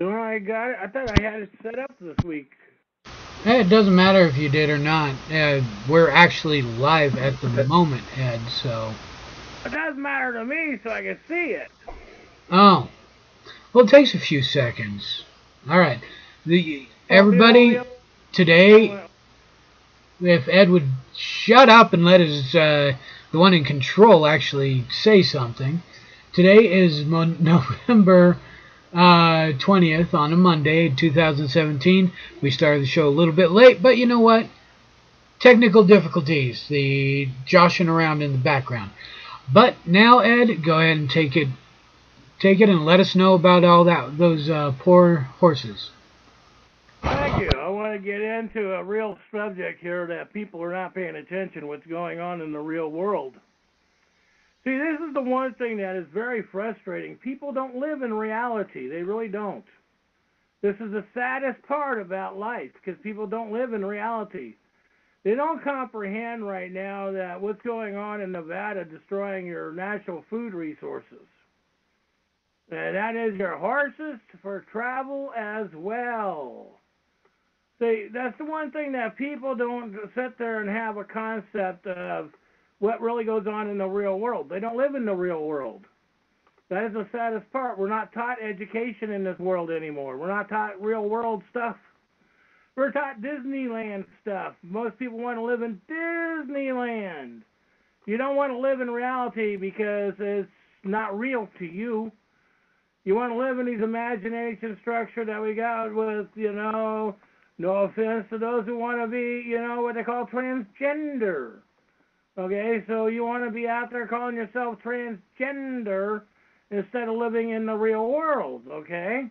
Oh, I got it. I thought I had it set up this week. It doesn't matter if you did or not. We're actually live at the moment, Ed, so. It does matter to me, so I can see it. Oh. Well, it takes a few seconds. Alright. Well, Everybody, today, if Ed would shut up and let the one in control actually say something. Today is November 20th on a Monday, 2017. We started the show a little bit late, but you know what? Technical difficulties, the joshing around in the background. But now, Ed, go ahead and take it and let us know about all those poor horses. Thank you. I want to get into a real subject here that people are not paying attention to what's going on in the real world. See, this is the one thing that is very frustrating. People don't live in reality. They really don't. This is the saddest part about life because people don't live in reality. They don't comprehend right now that what's going on in Nevada destroying your natural food resources. And that is your horses for travel as well. See, that's the one thing that people don't sit there and have a concept of what really goes on in the real world. They don't live in the real world. That is the saddest part. We're not taught education in this world anymore. We're not taught real world stuff. We're taught Disneyland stuff. Most people want to live in Disneyland. You don't want to live in reality because it's not real to you. You want to live in these imagination structure that we got with, no offense to those who want to be, what they call transgender. Okay, so you want to be out there calling yourself transgender instead of living in the real world, okay?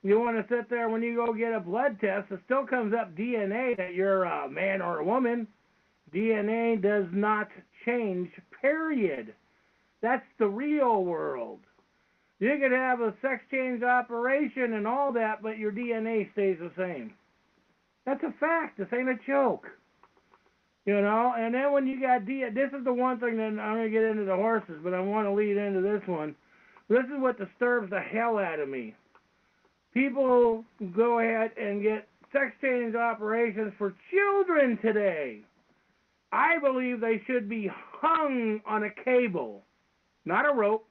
You want to sit there when you go get a blood test, it still comes up DNA that you're a man or a woman. DNA does not change, period. That's the real world. You could have a sex change operation and all that, but your DNA stays the same. That's a fact. This ain't a joke. And then when you got this is the one thing that I'm going to get into the horses, but I want to lead into this one. This is what disturbs the hell out of me. People go ahead and get sex change operations for children today. I believe they should be hung on a cable, not a rope,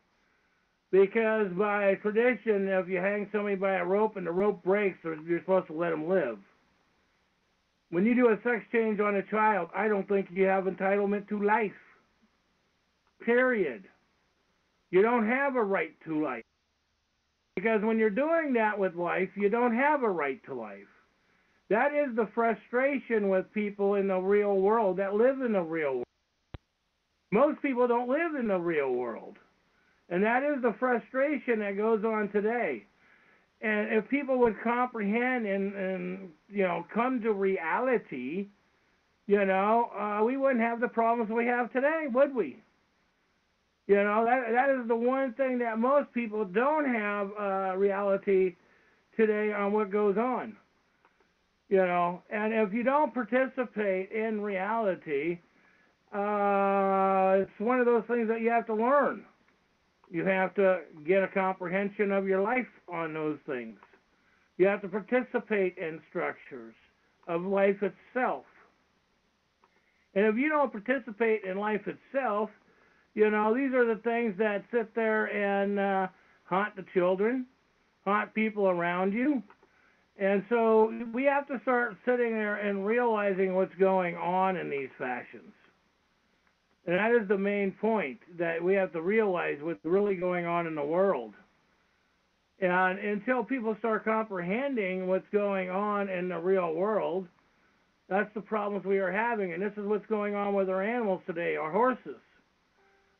because by tradition, if you hang somebody by a rope and the rope breaks, you're supposed to let them live. When you do a sex change on a child, I don't think you have entitlement to life. Period. You don't have a right to life. Because when you're doing that with life, you don't have a right to life. That is the frustration with people in the real world that live in the real world. Most people don't live in the real world. And that is the frustration that goes on today. And if people would comprehend and come to reality, we wouldn't have the problems we have today, would we? That is the one thing that most people don't have reality today on what goes on. And if you don't participate in reality, it's one of those things that you have to learn. You have to get a comprehension of your life on those things. You have to participate in structures of life itself. And if you don't participate in life itself, these are the things that sit there and haunt the children, haunt people around you. And so we have to start sitting there and realizing what's going on in these fashions. And that is the main point, that we have to realize what's really going on in the world. And until people start comprehending what's going on in the real world, that's the problems we are having. And this is what's going on with our animals today, our horses.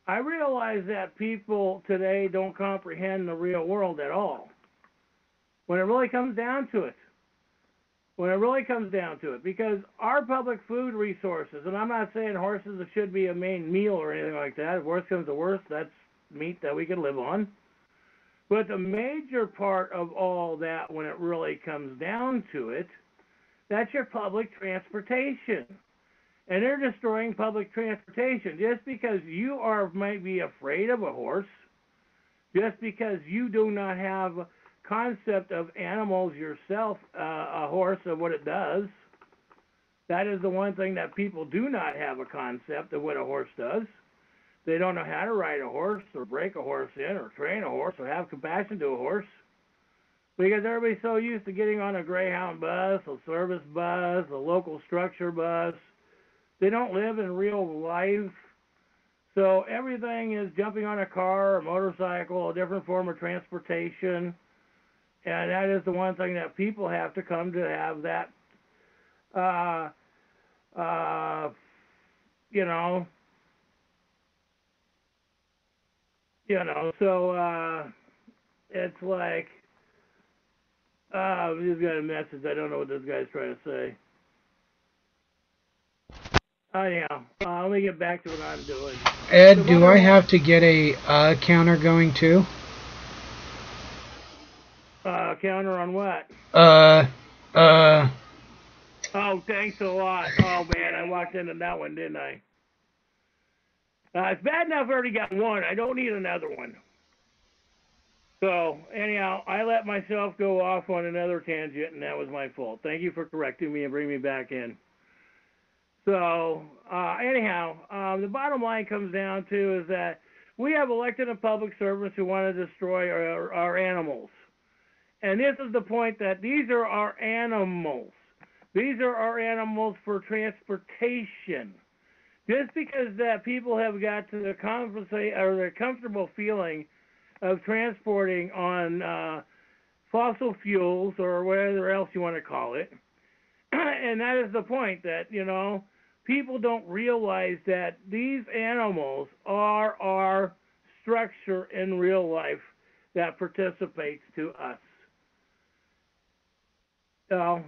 I realize that people today don't comprehend the real world at all. When it really comes down to it. Because our public food resources, and I'm not saying horses should be a main meal or anything like that. If worse comes to worse, that's meat that we can live on. But the major part of all that, when it really comes down to it, that's your public transportation. And they're destroying public transportation. Just because you might be afraid of a horse, just because you do not have concept of animals yourself, a horse, of what it does. That is the one thing that people do not have a concept of what a horse does. They don't know how to ride a horse or break a horse in or train a horse or have compassion to a horse. Because everybody's so used to getting on a Greyhound bus, a service bus, a local structure bus. They don't live in real life. So everything is jumping on a car, a motorcycle, a different form of transportation. And that is the one thing that people have to come to have that, so it's like, we just got a message. I don't know what this guy's trying to say. Anyhow, let me get back to what I'm doing. Ed, do I have to get a counter going too? Counter on what? Oh, thanks a lot. Oh, man, I walked into that one, didn't I? It's bad enough I already got one. I don't need another one. So, anyhow, I let myself go off on another tangent, and that was my fault. Thank you for correcting me and bringing me back in. So, anyhow, the bottom line comes down to is that we have elected and public servants who want to destroy our animals. And this is the point that these are our animals. These are our animals for transportation. Just because that people have got to the comfortable feeling of transporting on fossil fuels or whatever else you want to call it. And that is the point that, people don't realize that these animals are our structure in real life that participates to us. So,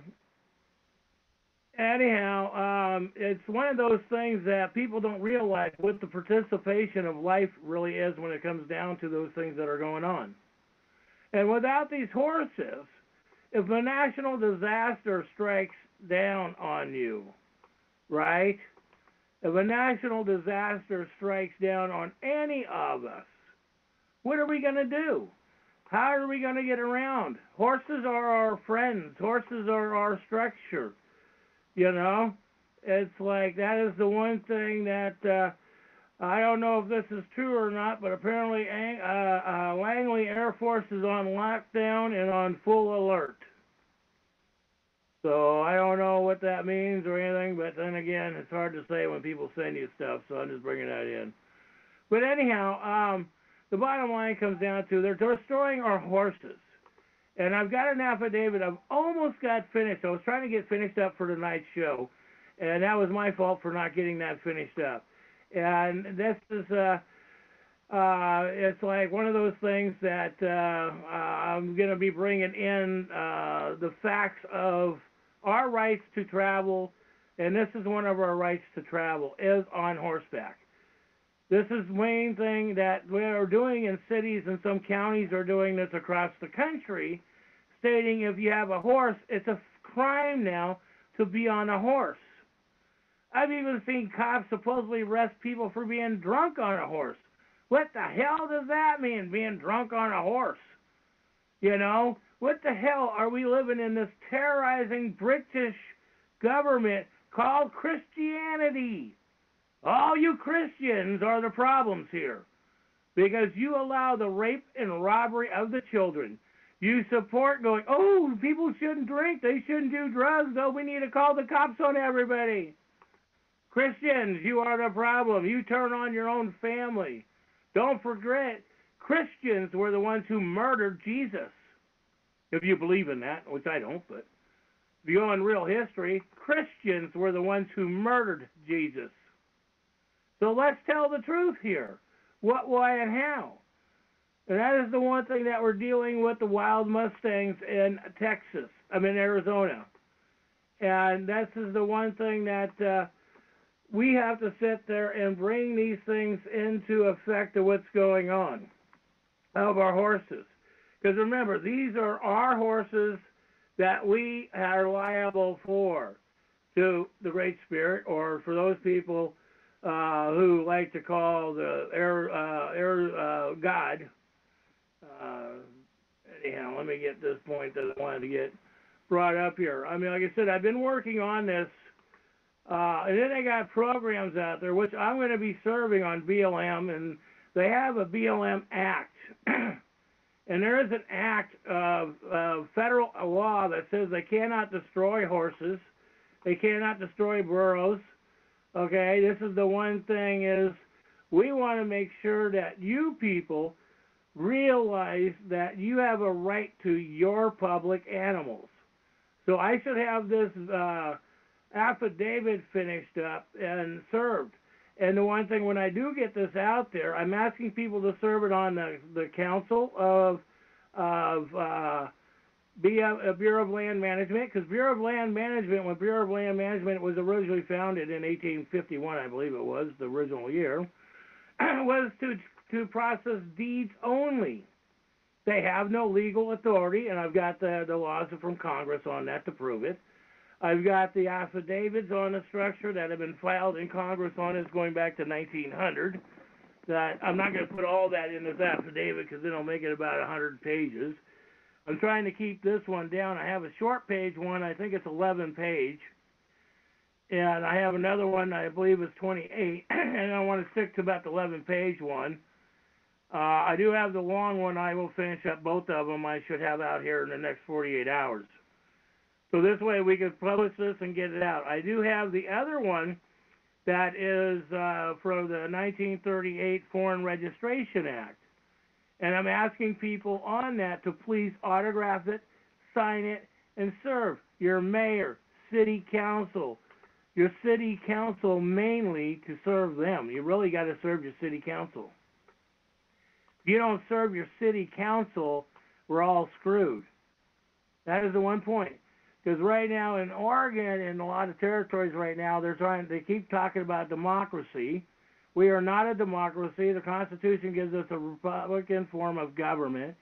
anyhow, it's one of those things that people don't realize what the participation of life really is when it comes down to those things that are going on. And without these horses, if a national disaster strikes down on you, right? If a national disaster strikes down on any of us, what are we going to do? How are we going to get around? Horses are our friends. Horses are our structure. It's like that is the one thing that I don't know if this is true or not, but apparently Langley Air Force is on lockdown and on full alert. So I don't know what that means or anything, but then again, it's hard to say when people send you stuff, so I'm just bringing that in. But anyhow, the bottom line comes down to they're destroying our horses. And I've got an affidavit. I've almost got finished. I was trying to get finished up for tonight's show, and that was my fault for not getting that finished up. And this is, it's like one of those things that I'm going to be bringing in the facts of our rights to travel, and this is one of our rights to travel, is on horseback. This is the main thing that we're doing in cities, and some counties are doing this across the country, stating if you have a horse, it's a crime now to be on a horse. I've even seen cops supposedly arrest people for being drunk on a horse. What the hell does that mean, being drunk on a horse? What the hell are we living in this terrorizing British government called Christianity? All you Christians are the problems here because you allow the rape and robbery of the children. You support going, oh, people shouldn't drink, they shouldn't do drugs, oh, we need to call the cops on everybody. Christians, you are the problem. You turn on your own family. Don't forget, Christians were the ones who murdered Jesus. If you believe in that, which I don't, but if you go in real history, Christians were the ones who murdered Jesus. So let's tell the truth here. What, why, and how. And that is the one thing that we're dealing with the wild Mustangs in Arizona. And this is the one thing that we have to sit there and bring these things into effect of what's going on of our horses. Because remember, these are our horses that we are liable for to the Great Spirit, or for those people who like to call the air God, Anyhow, let me get this point that I wanted to get brought up here. I mean, like I said, I've been working on this, and then they got programs out there, which I'm going to be serving on BLM, and they have a BLM Act. And there is an act of federal law that says they cannot destroy horses, they cannot destroy burros. Okay, this is the one thing is we want to make sure that you people realize that you have a right to your public animals. So I should have this affidavit finished up and served. And the one thing, when I do get this out there, I'm asking people to serve it on the Council of Bureau of Land Management, because Bureau of Land Management, when Bureau of Land Management was originally founded in 1851, I believe it was, the original year, was to process deeds only. They have no legal authority, and I've got the laws from Congress on that to prove it. I've got the affidavits on the structure that have been filed in Congress on this going back to 1900. That I'm not going to put all that in this affidavit because then it'll make it about 100 pages. I'm trying to keep this one down. I have a short page one. I think it's 11 page. And I have another one I believe is 28. And I want to stick to about the 11 page one. I do have the long one. I will finish up both of them. I should have out here in the next 48 hours. So this way we can publish this and get it out. I do have the other one that is from the 1938 Foreign Registration Act. And I'm asking people on that to please autograph it, sign it, and serve your mayor, city council. Your city council mainly to serve them. You really got to serve your city council. If you don't serve your city council, we're all screwed. That is the one point. Because right now in Oregon and a lot of territories right now, they keep talking about democracy. We are not a democracy. The Constitution gives us a Republican form of government.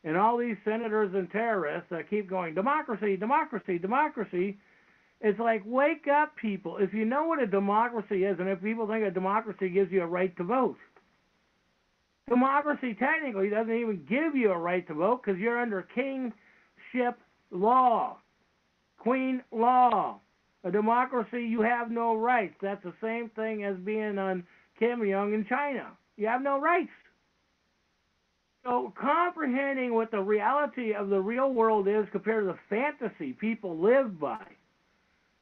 And all these senators and terrorists that keep going, democracy, democracy, democracy. It's like, wake up, people. If you know what a democracy is, and if people think a democracy gives you a right to vote, democracy technically doesn't even give you a right to vote because you're under kingship law. Queen law. A democracy, you have no rights. That's the same thing as being on Kim Jong in China. You have no rights. So comprehending what the reality of the real world is compared to the fantasy people live by.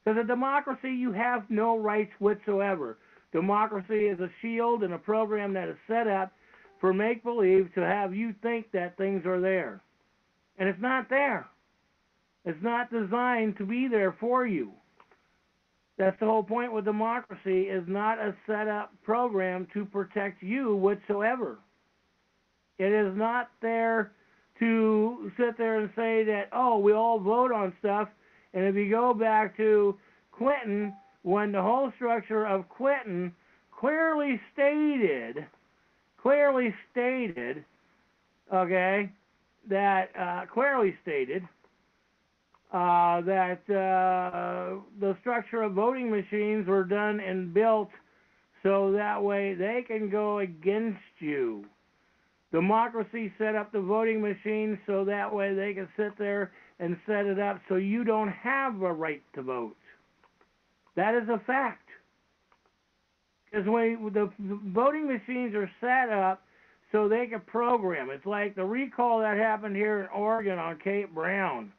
Because a democracy, you have no rights whatsoever. Democracy is a shield and a program that is set up for make-believe to have you think that things are there. And it's not there. It's not designed to be there for you. That's the whole point with democracy, is not a set-up program to protect you whatsoever. It is not there to sit there and say that, oh, we all vote on stuff. And if you go back to Clinton, when the whole structure of Clinton clearly stated, okay, that the structure of voting machines were done and built so that way they can go against you. Democracy set up the voting machines so that way they can sit there and set it up so you don't have a right to vote. That is a fact. Because when the voting machines are set up so they can program. It's like the recall that happened here in Oregon on Cape Brown.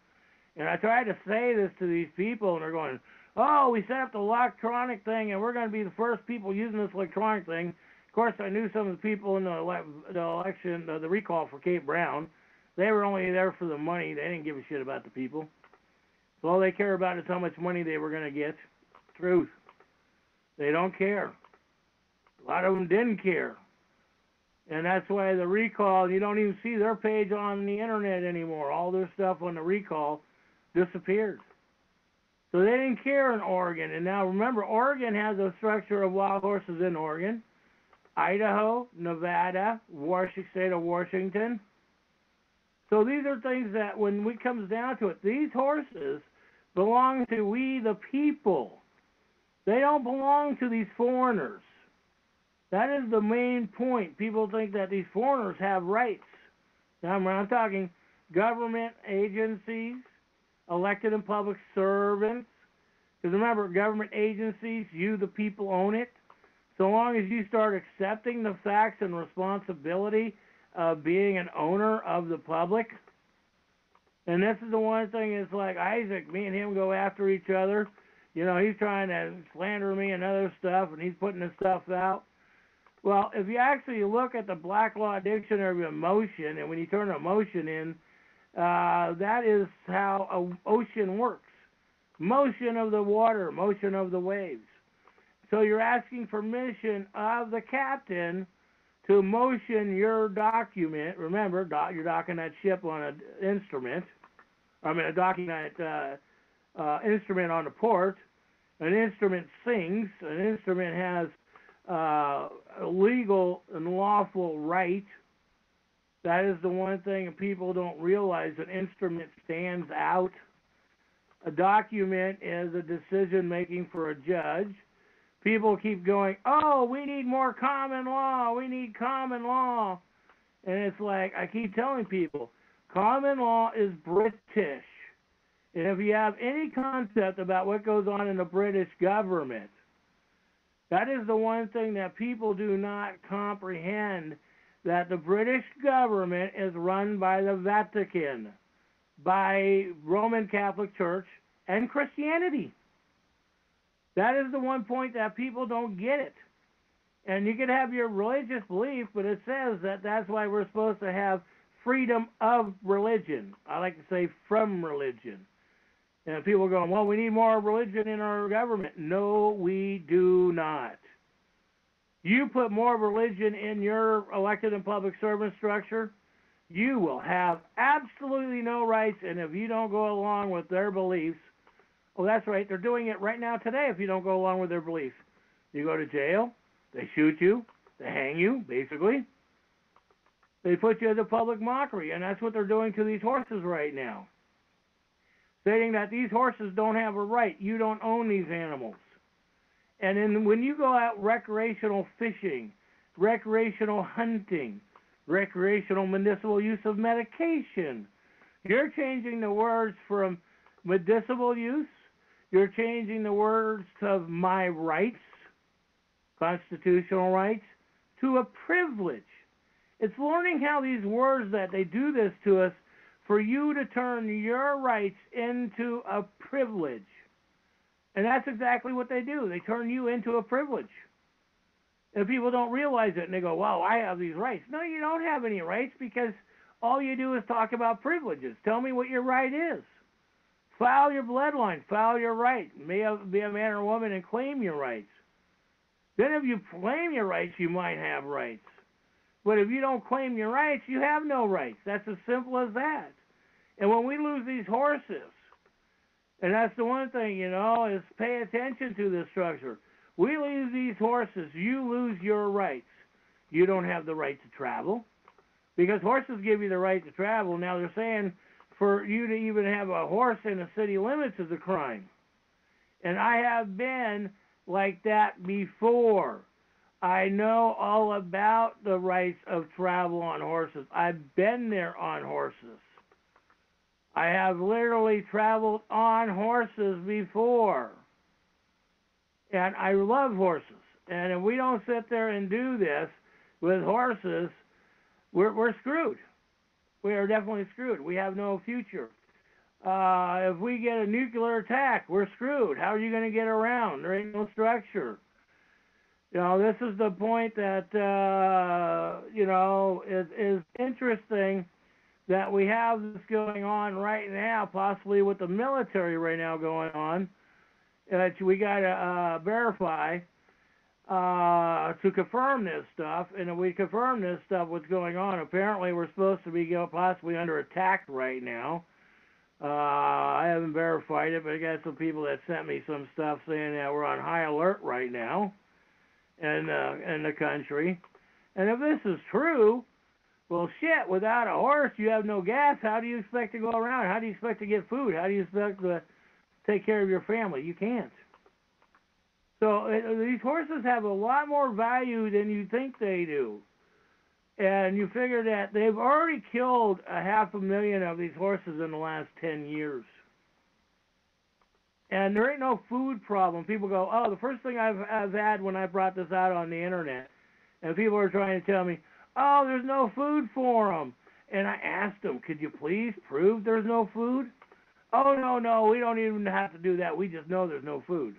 And I tried to say this to these people, and they're going, oh, we set up the electronic thing, and we're going to be the first people using this electronic thing. Of course, I knew some of the people in the election, the recall for Cape Brown. They were only there for the money. They didn't give a shit about the people. So all they care about is how much money they were going to get. Truth. They don't care. A lot of them didn't care. And that's why the recall, you don't even see their page on the internet anymore. All their stuff on the recall disappeared. So they didn't care in Oregon. And now remember, Oregon has a structure of wild horses in Oregon. Idaho, Nevada, state of Washington. So these are things that when it comes down to it, these horses belong to we the people. They don't belong to these foreigners. That is the main point. People think that these foreigners have rights. Now I'm talking government agencies, elected and public servants. Because remember, government agencies, you the people own it. So long as you start accepting the facts and responsibility of being an owner of the public. And this is the one thing, is like Isaac, me and him go after each other. You know, he's trying to slander me and other stuff, and he's putting his stuff out. Well, if you actually look at the Black Law Dictionary of Motion, and when you turn a motion in, that is how an ocean works. Motion of the water, motion of the waves. So you're asking permission of the captain to motion your document. Remember, you're docking that ship on an instrument. Docking that instrument on the port. An instrument sings. An instrument has a legal and lawful right. That is the one thing people don't realize. An instrument stands out. A document is a decision making for a judge. People keep going, oh, we need more common law. We need common law. And it's like, I keep telling people, common law is British. And if you have any concept about what goes on in the British government, that is the one thing that people do not comprehend, that the British government is run by the Vatican, by Roman Catholic Church, and Christianity. That is the one point that people don't get it. And you can have your religious belief, but it says that that's why we're supposed to have freedom of religion. I like to say from religion. And people are going, well, we need more religion in our government. No, we do not. You put more religion in your elected and public servant structure, you will have absolutely no rights. And if you don't go along with their beliefs, well, that's right, they're doing it right now today if you don't go along with their beliefs. You go to jail, they shoot you, they hang you, basically. They put you as a public mockery, and that's what they're doing to these horses right now. Stating that these horses don't have a right. You don't own these animals. And then when you go out recreational fishing, recreational hunting, recreational medicinal use of medication, you're changing the words from medicinal use, you're changing the words of my rights, constitutional rights, to a privilege. It's learning how these words, that they do this to us for you to turn your rights into a privilege. And that's exactly what they do. They turn you into a privilege. And people don't realize it, and they go, well, I have these rights. No, you don't have any rights, because all you do is talk about privileges. Tell me what your right is. File your bloodline. File your right. Be a man or woman and claim your rights. Then if you claim your rights, you might have rights. But if you don't claim your rights, you have no rights. That's as simple as that. And when we lose these horses, and that's the one thing, is pay attention to this structure. We lose these horses, you lose your rights. You don't have the right to travel, because horses give you the right to travel. Now they're saying for you to even have a horse in the city limits is a crime. And I have been like that before. I know all about the rights of travel on horses. I've been there on horses. I have literally traveled on horses before. And I love horses. And if we don't sit there and do this with horses, we're screwed. We are definitely screwed. We have no future. If we get a nuclear attack, we're screwed. How are you going to get around? There ain't no structure. This is the point that, is interesting, that we have this going on right now, possibly with the military right now going on, that we got to verify to confirm this stuff. And if we confirm this stuff, what's going on, apparently we're supposed to be possibly under attack right now. I haven't verified it, but I got some people that sent me some stuff saying that we're on high alert right now in the country. And if this is true, well, shit, without a horse, you have no gas. How do you expect to go around? How do you expect to get food? How do you expect to take care of your family? You can't. So these horses have a lot more value than you think they do. And you figure that they've already killed 500,000 of these horses in the last 10 years. And there ain't no food problem. People go, oh, the first thing I've had when I brought this out on the internet, and people are trying to tell me, oh, there's no food for them. And I asked them, could you please prove there's no food? Oh, no, we don't even have to do that. We just know there's no food.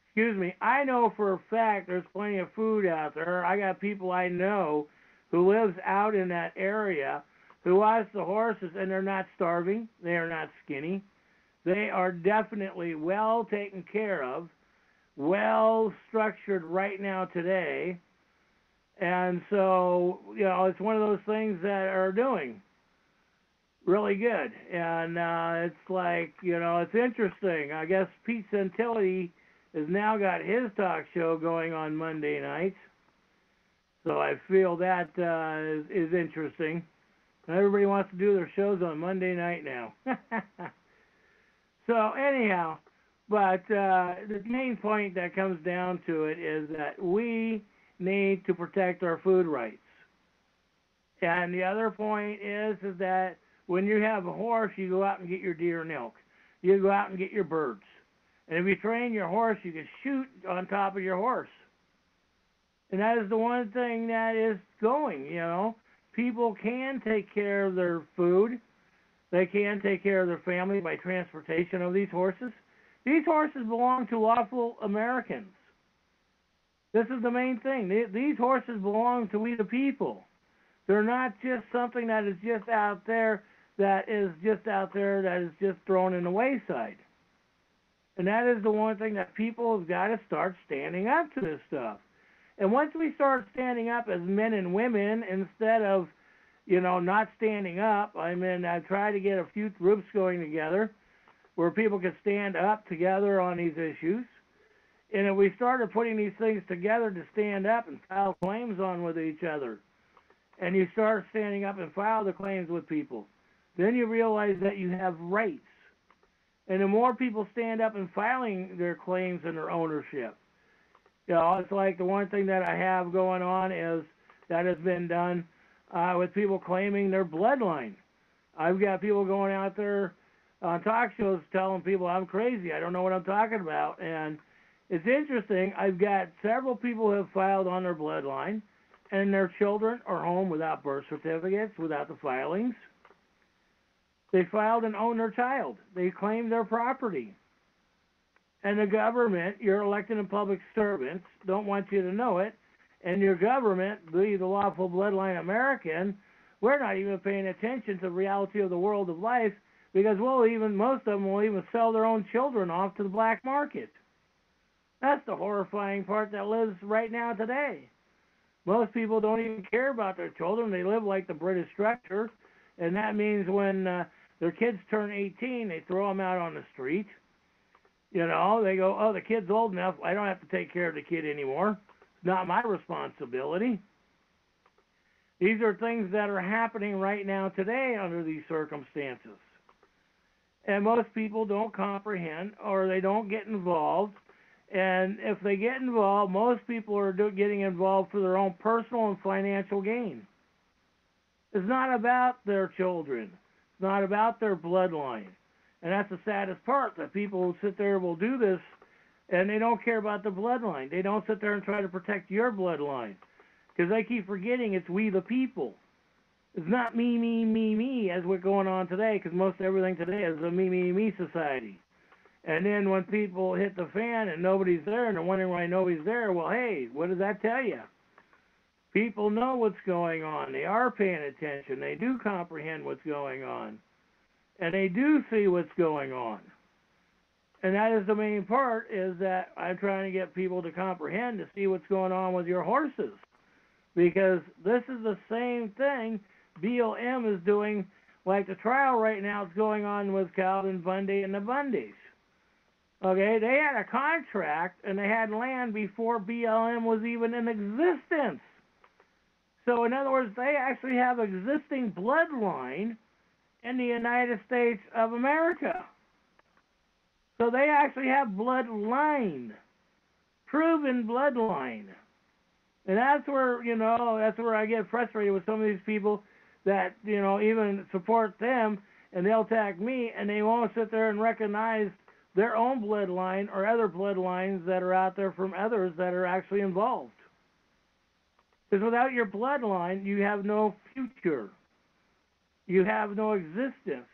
Excuse me, I know for a fact there's plenty of food out there. I got people I know who lives out in that area who watch the horses, and they're not starving. They are not skinny. They are definitely well taken care of, well structured right now today. And so, it's one of those things that are doing really good. And it's like, it's interesting. I guess Pete Santilli has now got his talk show going on Monday nights. So I feel that is interesting. Everybody wants to do their shows on Monday night now. So anyhow, but the main point that comes down to it is that we need to protect our food rights. And the other point is that when you have a horse, you go out and get your deer and elk. You go out and get your birds. And if you train your horse, you can shoot on top of your horse. And that is the one thing that is going, People can take care of their food. They can take care of their family by transportation of these horses. These horses belong to lawful Americans. This is the main thing. These horses belong to we the people. They're not just something that is just out there, that is just thrown in the wayside. And that is the one thing that people have got to start standing up to this stuff. And once we start standing up as men and women, instead of, not standing up, I try to get a few groups going together where people can stand up together on these issues. And if we started putting these things together to stand up and file claims on with each other, and you start standing up and file the claims with people, then you realize that you have rights. And the more people stand up and filing their claims and their ownership, it's like the one thing that I have going on is that has been done with people claiming their bloodline. I've got people going out there on talk shows telling people I'm crazy. I don't know what I'm talking about. And it's interesting. I've got several people who have filed on their bloodline, and their children are home without birth certificates, without the filings. They filed and own their child. They claimed their property. And the government, your elected and public servants, don't want you to know it. And your government, the lawful bloodline American, we're not even paying attention to the reality of the world of life, because most of them will even sell their own children off to the black market. That's the horrifying part that lives right now today. Most people don't even care about their children. They live like the British structure, and that means when their kids turn 18, they throw them out on the street. They go, oh, the kid's old enough, I don't have to take care of the kid anymore. It's not my responsibility. These are things that are happening right now today under these circumstances. And most people don't comprehend, or they don't get involved. And if they get involved, most people are getting involved for their own personal and financial gain. It's not about their children. It's not about their bloodline. And that's the saddest part, that people will sit there and will do this, and they don't care about the bloodline. They don't sit there and try to protect your bloodline, because they keep forgetting it's we the people. It's not me, as we're going on today, because most everything today is a me society. And then when people hit the fan and nobody's there, and they're wondering why nobody's there, well, hey, what does that tell you? People know what's going on. They are paying attention. They do comprehend what's going on. And they do see what's going on. And that is the main part, is that I'm trying to get people to comprehend, to see what's going on with your horses. Because this is the same thing BLM is doing, like the trial right now is going on with Calvin Bundy and the Bundys. Okay, they had a contract and they had land before BLM was even in existence. So in other words, they actually have existing bloodline in the United States of America. So they actually have bloodline, proven bloodline. And that's where, that's where I get frustrated with some of these people that, even support them, and they'll attack me, and they won't sit there and recognize their own bloodline or other bloodlines that are out there from others that are actually involved. Because without your bloodline, you have no future. You have no existence.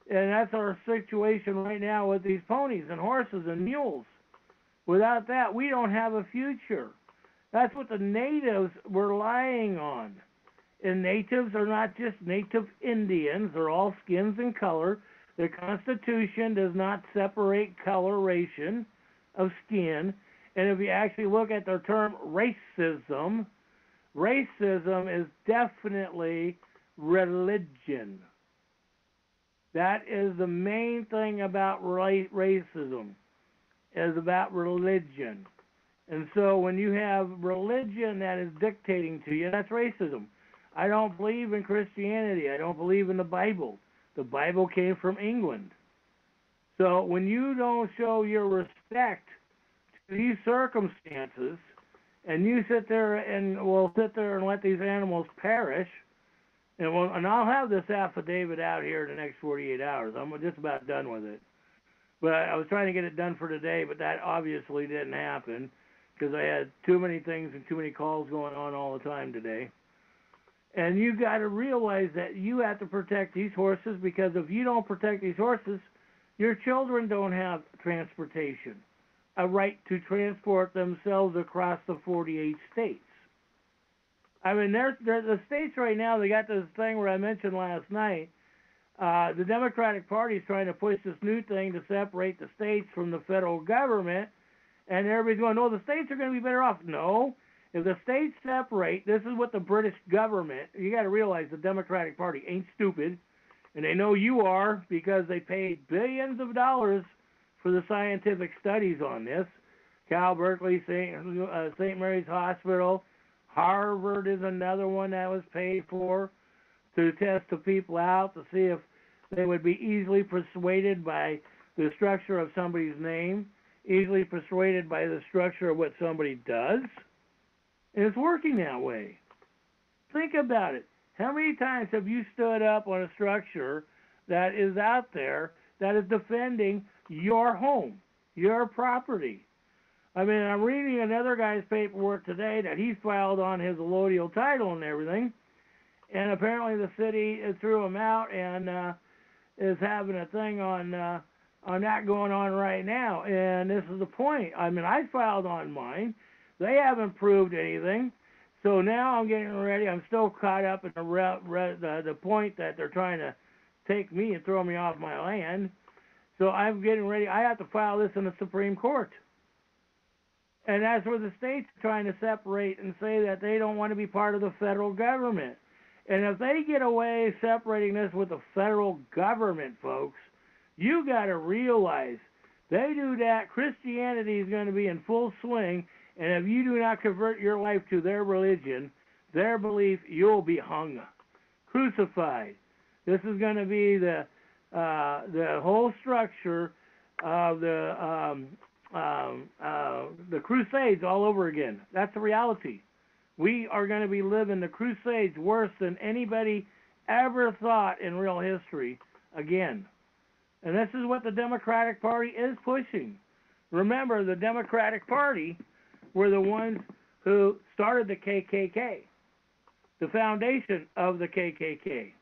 And that's our situation right now with these ponies and horses and mules. Without that, we don't have a future. That's what the natives were relying on. And natives are not just native Indians. They're all skins and color. The Constitution does not separate coloration of skin. And if you actually look at the term racism, racism is definitely religion. That is the main thing about racism, is about religion. And so when you have religion that is dictating to you, that's racism. I don't believe in Christianity. I don't believe in the Bible. The Bible came from England. So when you don't show your respect to these circumstances, and you sit there and let these animals perish, and I'll have this affidavit out here in the next 48 hours. I'm just about done with it. But I was trying to get it done for today, but that obviously didn't happen because I had too many things and too many calls going on all the time today. And you got to realize that you have to protect these horses, because if you don't protect these horses, your children don't have transportation, a right to transport themselves across the 48 states. I mean, the states right now, they got this thing where I mentioned last night, the Democratic Party is trying to push this new thing to separate the states from the federal government, and everybody's going, no, the states are going to be better off. No. If the states separate, this is what the British government, you got to realize the Democratic Party ain't stupid, and they know you are, because they paid billions of dollars for the scientific studies on this. Cal Berkeley, St. Mary's Hospital, Harvard is another one that was paid for to test the people out to see if they would be easily persuaded by the structure of somebody's name, easily persuaded by the structure of what somebody does. And it's working that way. Think about it. How many times have you stood up on a structure that is out there that is defending your home, your property? I mean, I'm reading another guy's paperwork today that he's filed on his allodial title and everything, and apparently the city threw him out and is having a thing on that going on right now. And this is the point. I mean, I filed on mine. They haven't proved anything. So now I'm getting ready. I'm still caught up in the point that they're trying to take me and throw me off my land. So I'm getting ready. I have to file this in the Supreme Court. And that's where the states are trying to separate and say that they don't want to be part of the federal government. And if they get away separating this with the federal government, folks, you got to realize they do that, Christianity is going to be in full swing. And if you do not convert your life to their religion, their belief, you'll be hung, crucified. This is going to be the whole structure of the Crusades all over again. That's the reality. We are going to be living the Crusades worse than anybody ever thought in real history again. And this is what the Democratic Party is pushing. Remember, the Democratic Party were the ones who started the KKK, the foundation of the KKK.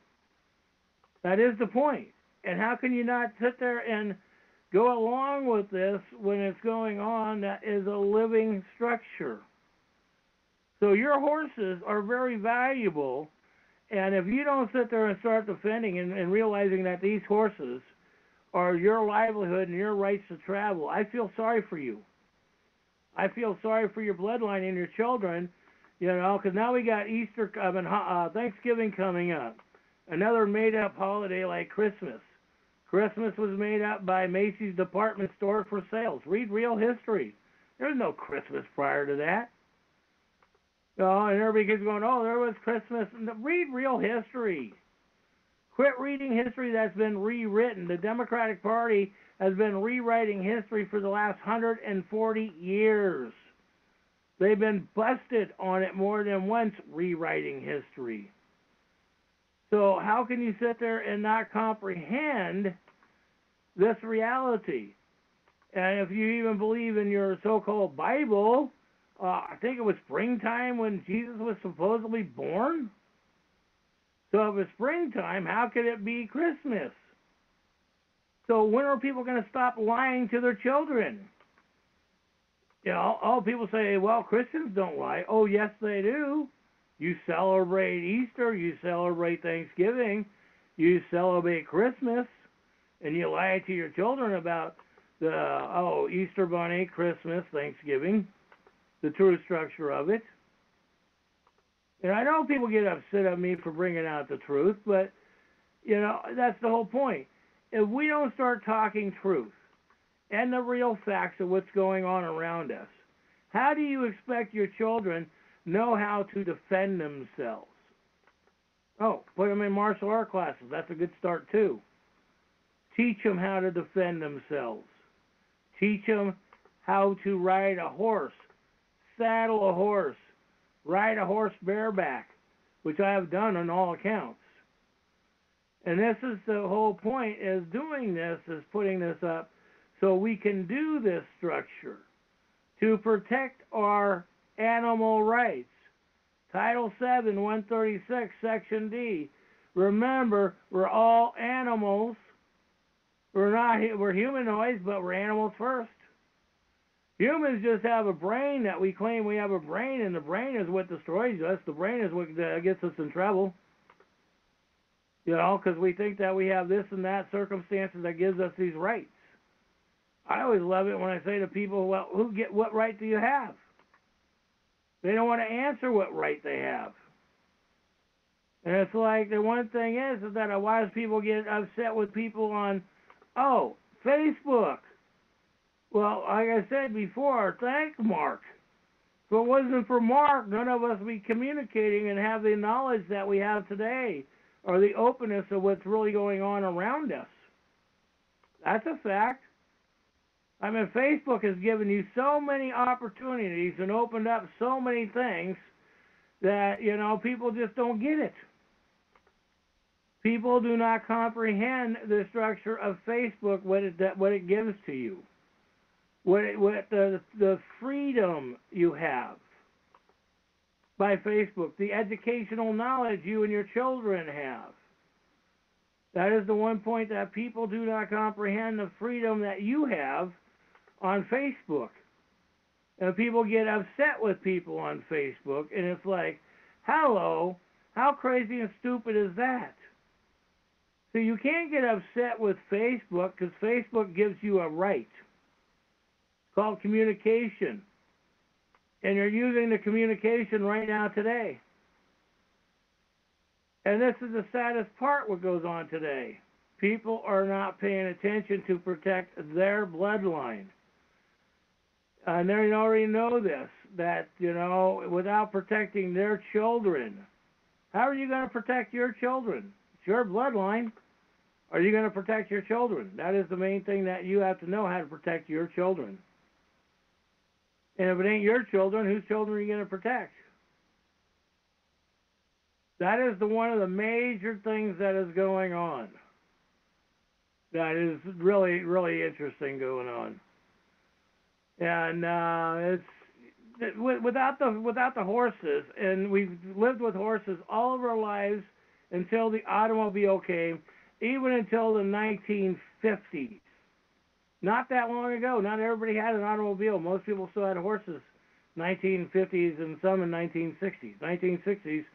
That is the point. And how can you not sit there and go along with this when it's going on that is a living structure? So your horses are very valuable, and if you don't sit there and start defending and realizing that these horses are your livelihood and your rights to travel, I feel sorry for you. I feel sorry for your bloodline and your children, because now we got Thanksgiving coming up. Another made-up holiday like Christmas. Christmas was made up by Macy's department store for sales. Read real history. There's no Christmas prior to that. And everybody keeps going, oh, there was Christmas. Read real history. Quit reading history that's been rewritten. The Democratic Party has been rewriting history for the last 140 years. They've been busted on it more than once, rewriting history. So how can you sit there and not comprehend this reality? And if you even believe in your so-called Bible, I think it was springtime when Jesus was supposedly born. So if it's springtime, how could it be Christmas? So when are people going to stop lying to their children? You know, all people say, well, Christians don't lie. Oh, yes, they do. You celebrate Easter, you celebrate Thanksgiving, you celebrate Christmas, and you lie to your children about the, Easter Bunny, Christmas, Thanksgiving, the true structure of it. And I know people get upset at me for bringing out the truth, but, you know, that's the whole point. If we don't start talking truth and the real facts of what's going on around us, how do you expect your children know how to defend themselves? Oh, put them in martial art classes. That's a good start, too. Teach them how to defend themselves. Teach them how to ride a horse, saddle a horse, ride a horse bareback, which I have done on all accounts. And this is the whole point, is doing this, is putting this up so we can do this structure to protect our animal rights. Title 7, 136, Section D. Remember, we're all animals. We're humanoids, but we're animals first. Humans just have a brain that we claim we have a brain, and the brain is what destroys us. The brain is what gets us in trouble. You know, because we think that we have this and that circumstances that gives us these rights. I always love it when I say to people, well, what right do you have? They don't want to answer what right they have. And it's like, the one thing is that a lot of people get upset with people on, Facebook. Well, like I said before, thank Mark. If it wasn't for Mark, none of us would be communicating and have the knowledge that we have today, or the openness of what's really going on around us. That's a fact. I mean, Facebook has given you so many opportunities and opened up so many things that, you know, people just don't get it. People do not comprehend the structure of Facebook, what it gives to you, what the freedom you have by Facebook, the educational knowledge you and your children have. That is the one point that people do not comprehend, the freedom that you have on Facebook. And people get upset with people on Facebook, and it's like, hello, how crazy and stupid is that? So you can't get upset with Facebook because Facebook gives you a right. It's called communication. And you're using the communication right now today. And this is the saddest part what goes on today. People are not paying attention to protect their bloodline. And they already know this, that, you know, without protecting their children, how are you going to protect your children? It's your bloodline. Are you going to protect your children? That is the main thing that you have to know, how to protect your children. And if it ain't your children, whose children are you going to protect? That is one of the major things that is going on. That is really, really interesting going on. And it's without the horses, and we've lived with horses all of our lives until the automobile came, even until the 1950s. Not that long ago. Not everybody had an automobile. Most people still had horses. 1950s and some in 1960s. 1960s,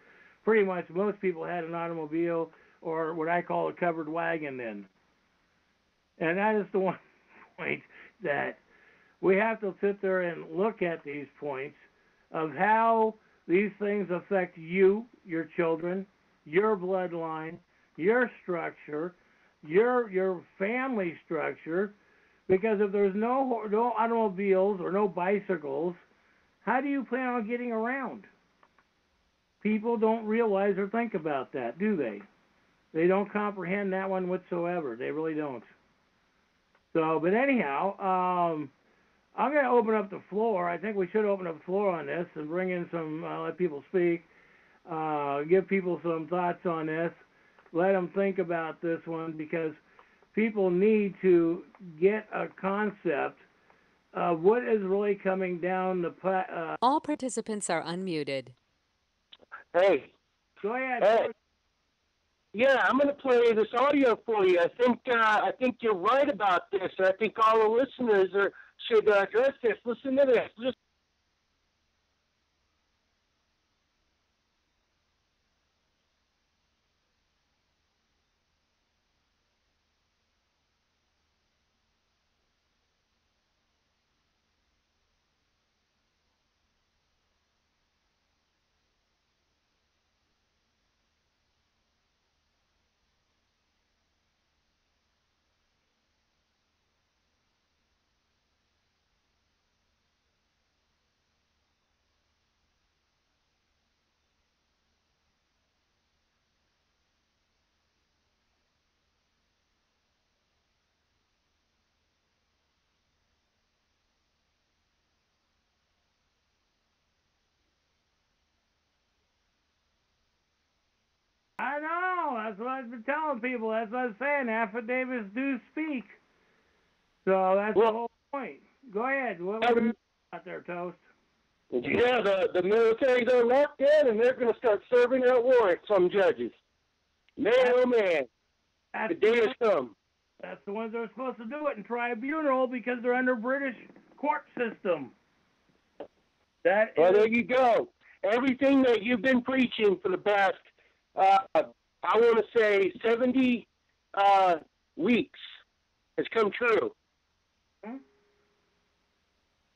pretty much most people had an automobile, or what I call a covered wagon then. And that is the one point that we have to sit there and look at these points of how these things affect you, your children, your bloodline, your structure, your family structure. Because if there's no automobiles or no bicycles, how do you plan on getting around? People don't realize or think about that, do they? They don't comprehend that one whatsoever. They really don't. So, but anyhow, I'm going to open up the floor. I think we should open up the floor on this and bring in some, let people speak, give people some thoughts on this, let them think about this one, because people need to get a concept of what is really coming down the All participants are unmuted. Hey. Go ahead. Hey. Yeah, I'm going to play this audio for you. I think you're right about this. I think all the listeners should address this. Listen to this. Just I know. That's what I've been telling people. That's what I'm saying. Affidavits do speak. So that's the whole point. Go ahead. What were you out there, Toast? yeah, the military's are locked in, and they're going to start serving out warrants from judges. Man, oh man, the day has come. That's the ones that are supposed to do it in tribunal because they're under British court system. Well, there you go. Everything that you've been preaching for the past, I want to say 70 weeks has come true.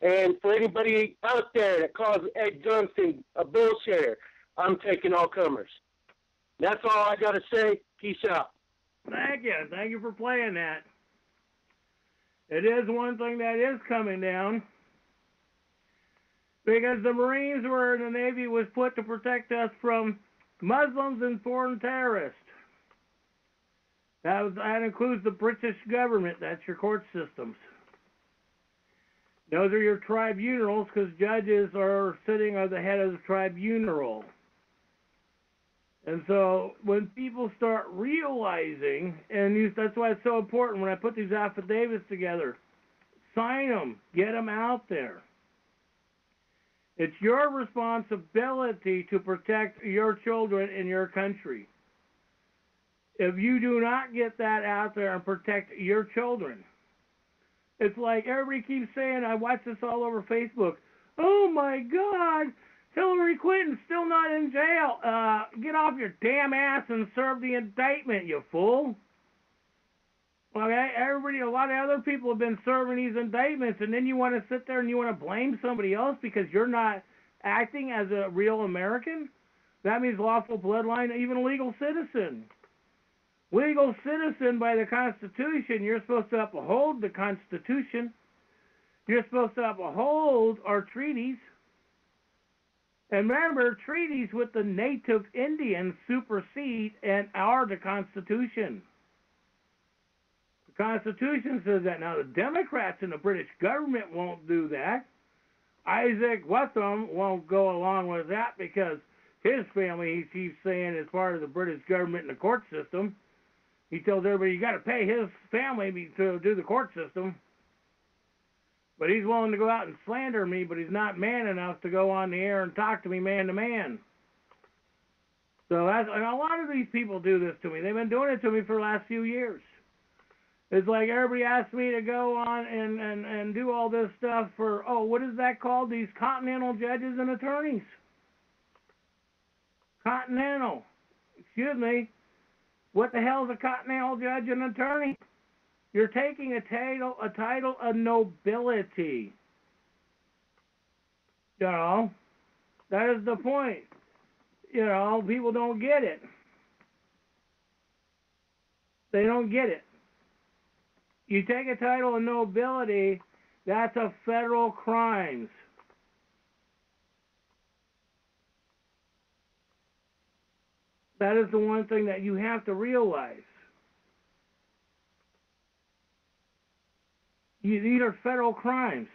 And for anybody out there that calls Ed Johnston a bullshitter, I'm taking all comers. That's all I got to say. Peace out. Thank you. Thank you for playing that. It is one thing that is coming down. Because the Marines were in the Navy was put to protect us from Muslims and foreign terrorists. That includes the British government. That's your court systems. Those are your tribunals because judges are sitting at the head of the tribunal. And so when people start realizing, and that's why it's so important when I put these affidavits together, sign them, get them out there. It's your responsibility to protect your children in your country. If you do not get that out there and protect your children, it's like everybody keeps saying, I watch this all over Facebook, oh my God, Hillary Clinton's still not in jail. Get off your damn ass and serve the indictment, you fool. Okay, everybody, a lot of other people have been serving these indictments, and then you want to sit there and you want to blame somebody else because you're not acting as a real American? That means lawful bloodline, even legal citizen. Legal citizen by the Constitution, you're supposed to uphold the Constitution. You're supposed to uphold our treaties. And remember, treaties with the native Indians supersede and are the Constitution. The Constitution says that. Now, the Democrats and the British government won't do that. Isaac Wetham won't go along with that because his family, he's saying, is part of the British government and the court system. He tells everybody, you got to pay his family to do the court system. But he's willing to go out and slander me, but he's not man enough to go on the air and talk to me man to man. So and a lot of these people do this to me. They've been doing it to me for the last few years. It's like everybody asks me to go on and do all this stuff for, what is that called? These continental judges and attorneys. Continental. Excuse me. What the hell is a continental judge and attorney? You're taking a title of nobility. You know, that is the point. You know, people don't get it. They don't get it. You take a title of nobility, that's a federal crime. That is the one thing that you have to realize. These are federal crimes.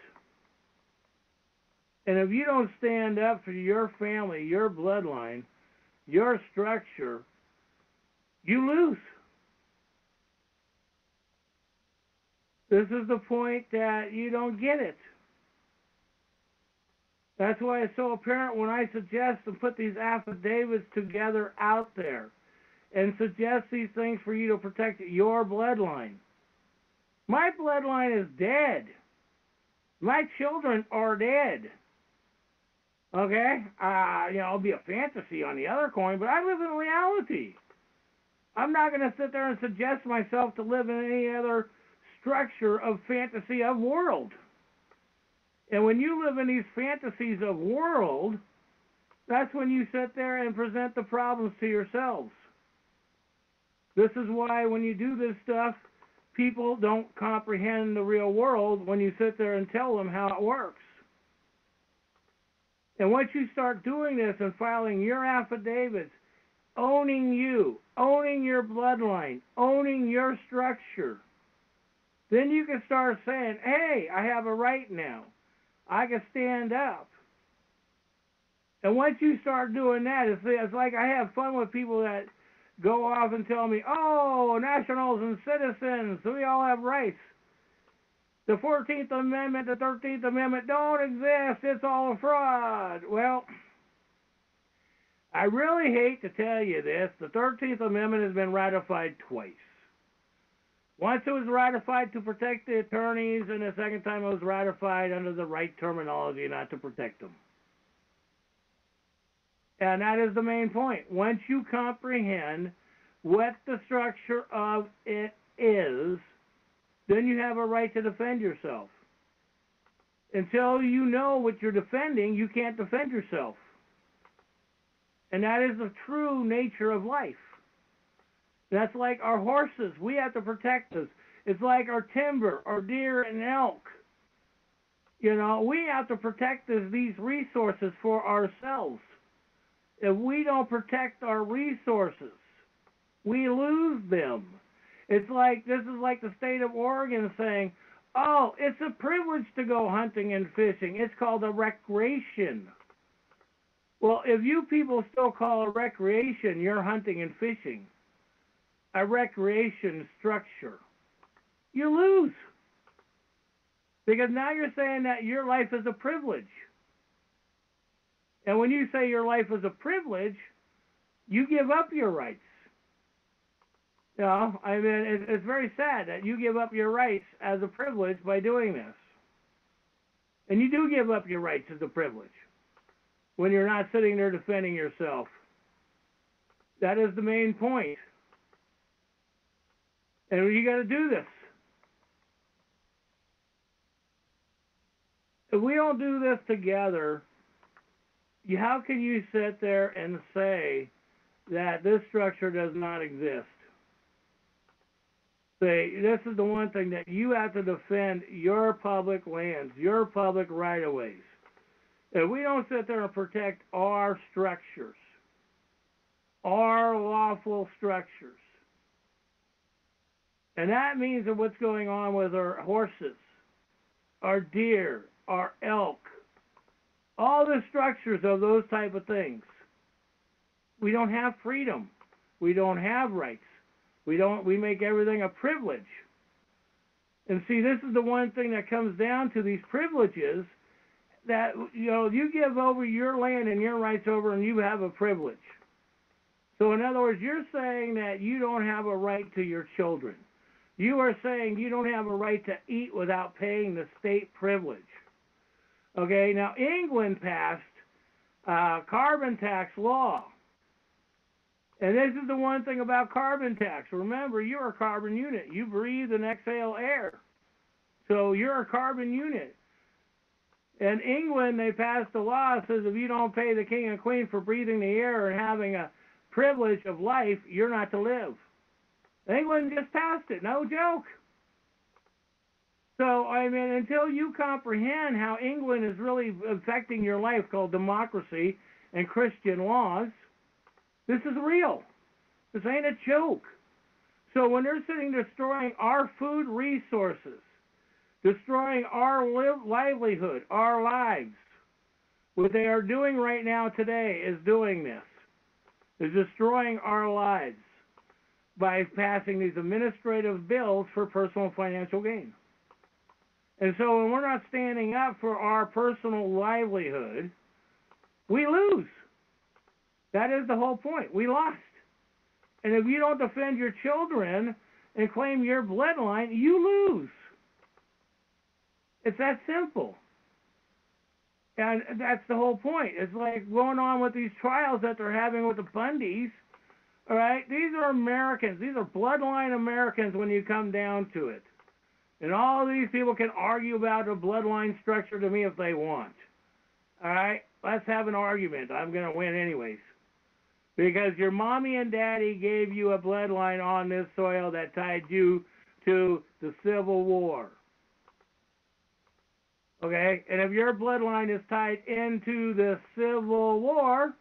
And if you don't stand up for your family, your bloodline, your structure, you lose. This is the point that you don't get it. That's why it's so apparent when I suggest to put these affidavits together out there and suggest these things for you to protect your bloodline. My bloodline is dead. My children are dead. Okay? It'll be a fantasy on the other coin, but I live in reality. I'm not going to sit there and suggest myself to live in any other structure of fantasy of world. And when you live in these fantasies of world, that's when you sit there and present the problems to yourselves. This is why when you do this stuff, people don't comprehend the real world when you sit there and tell them how it works. And once you start doing this and filing your affidavits, owning you, owning your bloodline, owning your structure, then you can start saying, hey, I have a right now. I can stand up. And once you start doing that, it's like I have fun with people that go off and tell me, oh, nationals and citizens, we all have rights. The 14th Amendment, the 13th Amendment don't exist. It's all a fraud. Well, I really hate to tell you this. The 13th Amendment has been ratified twice. Once it was ratified to protect the attorneys, and the second time it was ratified under the right terminology, not to protect them. And that is the main point. Once you comprehend what the structure of it is, then you have a right to defend yourself. Until you know what you're defending, you can't defend yourself. And that is the true nature of life. That's like our horses. We have to protect us. It's like our timber, our deer and elk. We have to protect these resources for ourselves. If we don't protect our resources, we lose them. This is like the state of Oregon saying, oh, it's a privilege to go hunting and fishing. It's called a recreation. Well, if you people still call a recreation your hunting and fishing, a recreation structure, you lose. Because now you're saying that your life is a privilege. And when you say your life is a privilege, you give up your rights. It's very sad that you give up your rights as a privilege by doing this. And you do give up your rights as a privilege when you're not sitting there defending yourself. That is the main point. And you got to do this. If we don't do this together, how can you sit there and say that this structure does not exist? Say, this is the one thing that you have to defend your public lands, your public right-of-ways. If we don't sit there and protect our structures, our lawful structures, and that means that what's going on with our horses, our deer, our elk, all the structures of those type of things. We don't have freedom. We don't have rights. We make everything a privilege. And see, this is the one thing that comes down to these privileges, that you give over your land and your rights over, and you have a privilege. So in other words, you're saying that you don't have a right to your children. You are saying you don't have a right to eat without paying the state privilege. Okay, now England passed carbon tax law. And this is the one thing about carbon tax. Remember, you're a carbon unit. You breathe and exhale air. So you're a carbon unit. In England, they passed a law that says if you don't pay the king and queen for breathing the air and having a privilege of life, you're not to live. England just passed it. No joke. So, until you comprehend how England is really affecting your life, called democracy and Christian laws, this is real. This ain't a joke. So when they're sitting destroying our food resources, destroying our livelihood, our lives, What they are doing right now today is doing this. Is destroying our lives by passing these administrative bills for personal financial gain. And so when we're not standing up for our personal livelihood, we lose. That is the whole point. We lost. And if you don't defend your children and claim your bloodline, you lose. It's that simple. And that's the whole point. It's like going on with these trials that they're having with the Bundys. All right? These are Americans. These are bloodline Americans when you come down to it. And all these people can argue about a bloodline structure to me if they want. All right? Let's have an argument. I'm going to win anyways. Because your mommy and daddy gave you a bloodline on this soil that tied you to the Civil War. Okay? And if your bloodline is tied into the Civil War,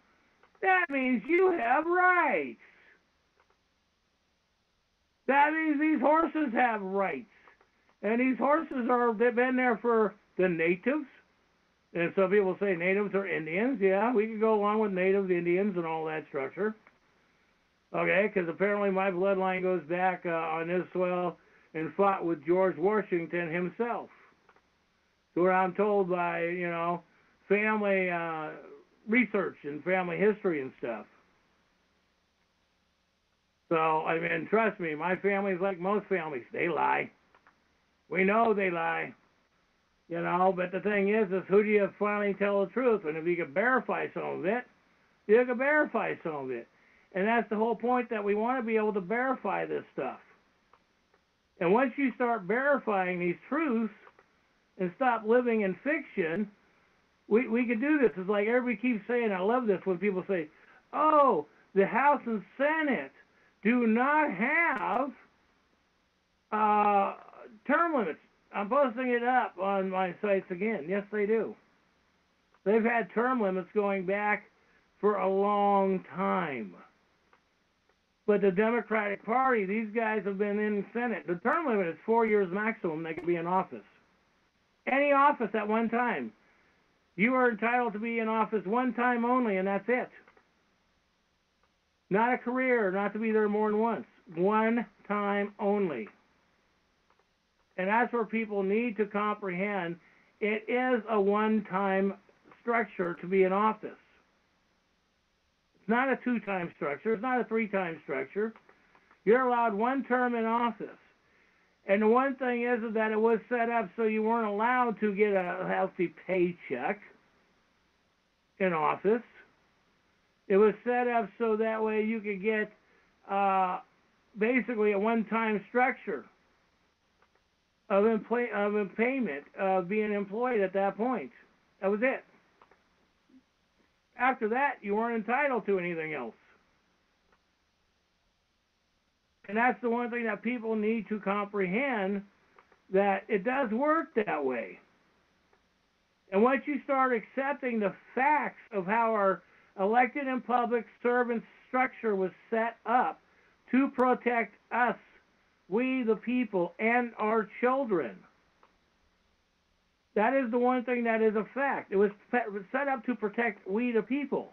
that means you have rights. That means these horses have rights. And these horses they've been there for the natives. And some people say natives are Indians. Yeah, we can go along with natives, Indians, and all that structure. Okay, because apparently my bloodline goes back on this soil and fought with George Washington himself. So what I'm told by, family research and family history and stuff. So, trust me, my family's like most families. They lie. We know they lie. But the thing is who do you finally tell the truth? And if you can verify some of it, you can verify some of it. And that's the whole point, that we want to be able to verify this stuff. And once you start verifying these truths and stop living in fiction, we can do this. It's like everybody keeps saying, I love this when people say, oh, the House and Senate do not have term limits. I'm posting it up on my sites again. Yes, they do. They've had term limits going back for a long time. But the Democratic Party, these guys have been in Senate. The term limit is 4 years maximum they can be in office. Any office at one time. You are entitled to be in office one time only, and that's it. Not a career, not to be there more than once. One time only. And that's where people need to comprehend it is a one-time structure to be in office. It's not a two-time structure. It's not a three-time structure. You're allowed one term in office. And the one thing is that it was set up so you weren't allowed to get a healthy paycheck in office. It was set up so that way you could get basically a one-time structure of payment of being employed at that point. That was it. After that, you weren't entitled to anything else. And that's the one thing that people need to comprehend, that it does work that way. And once you start accepting the facts of how our elected and public servant structure was set up to protect us, we the people, and our children. That is the one thing that is a fact. It was set up to protect we the people.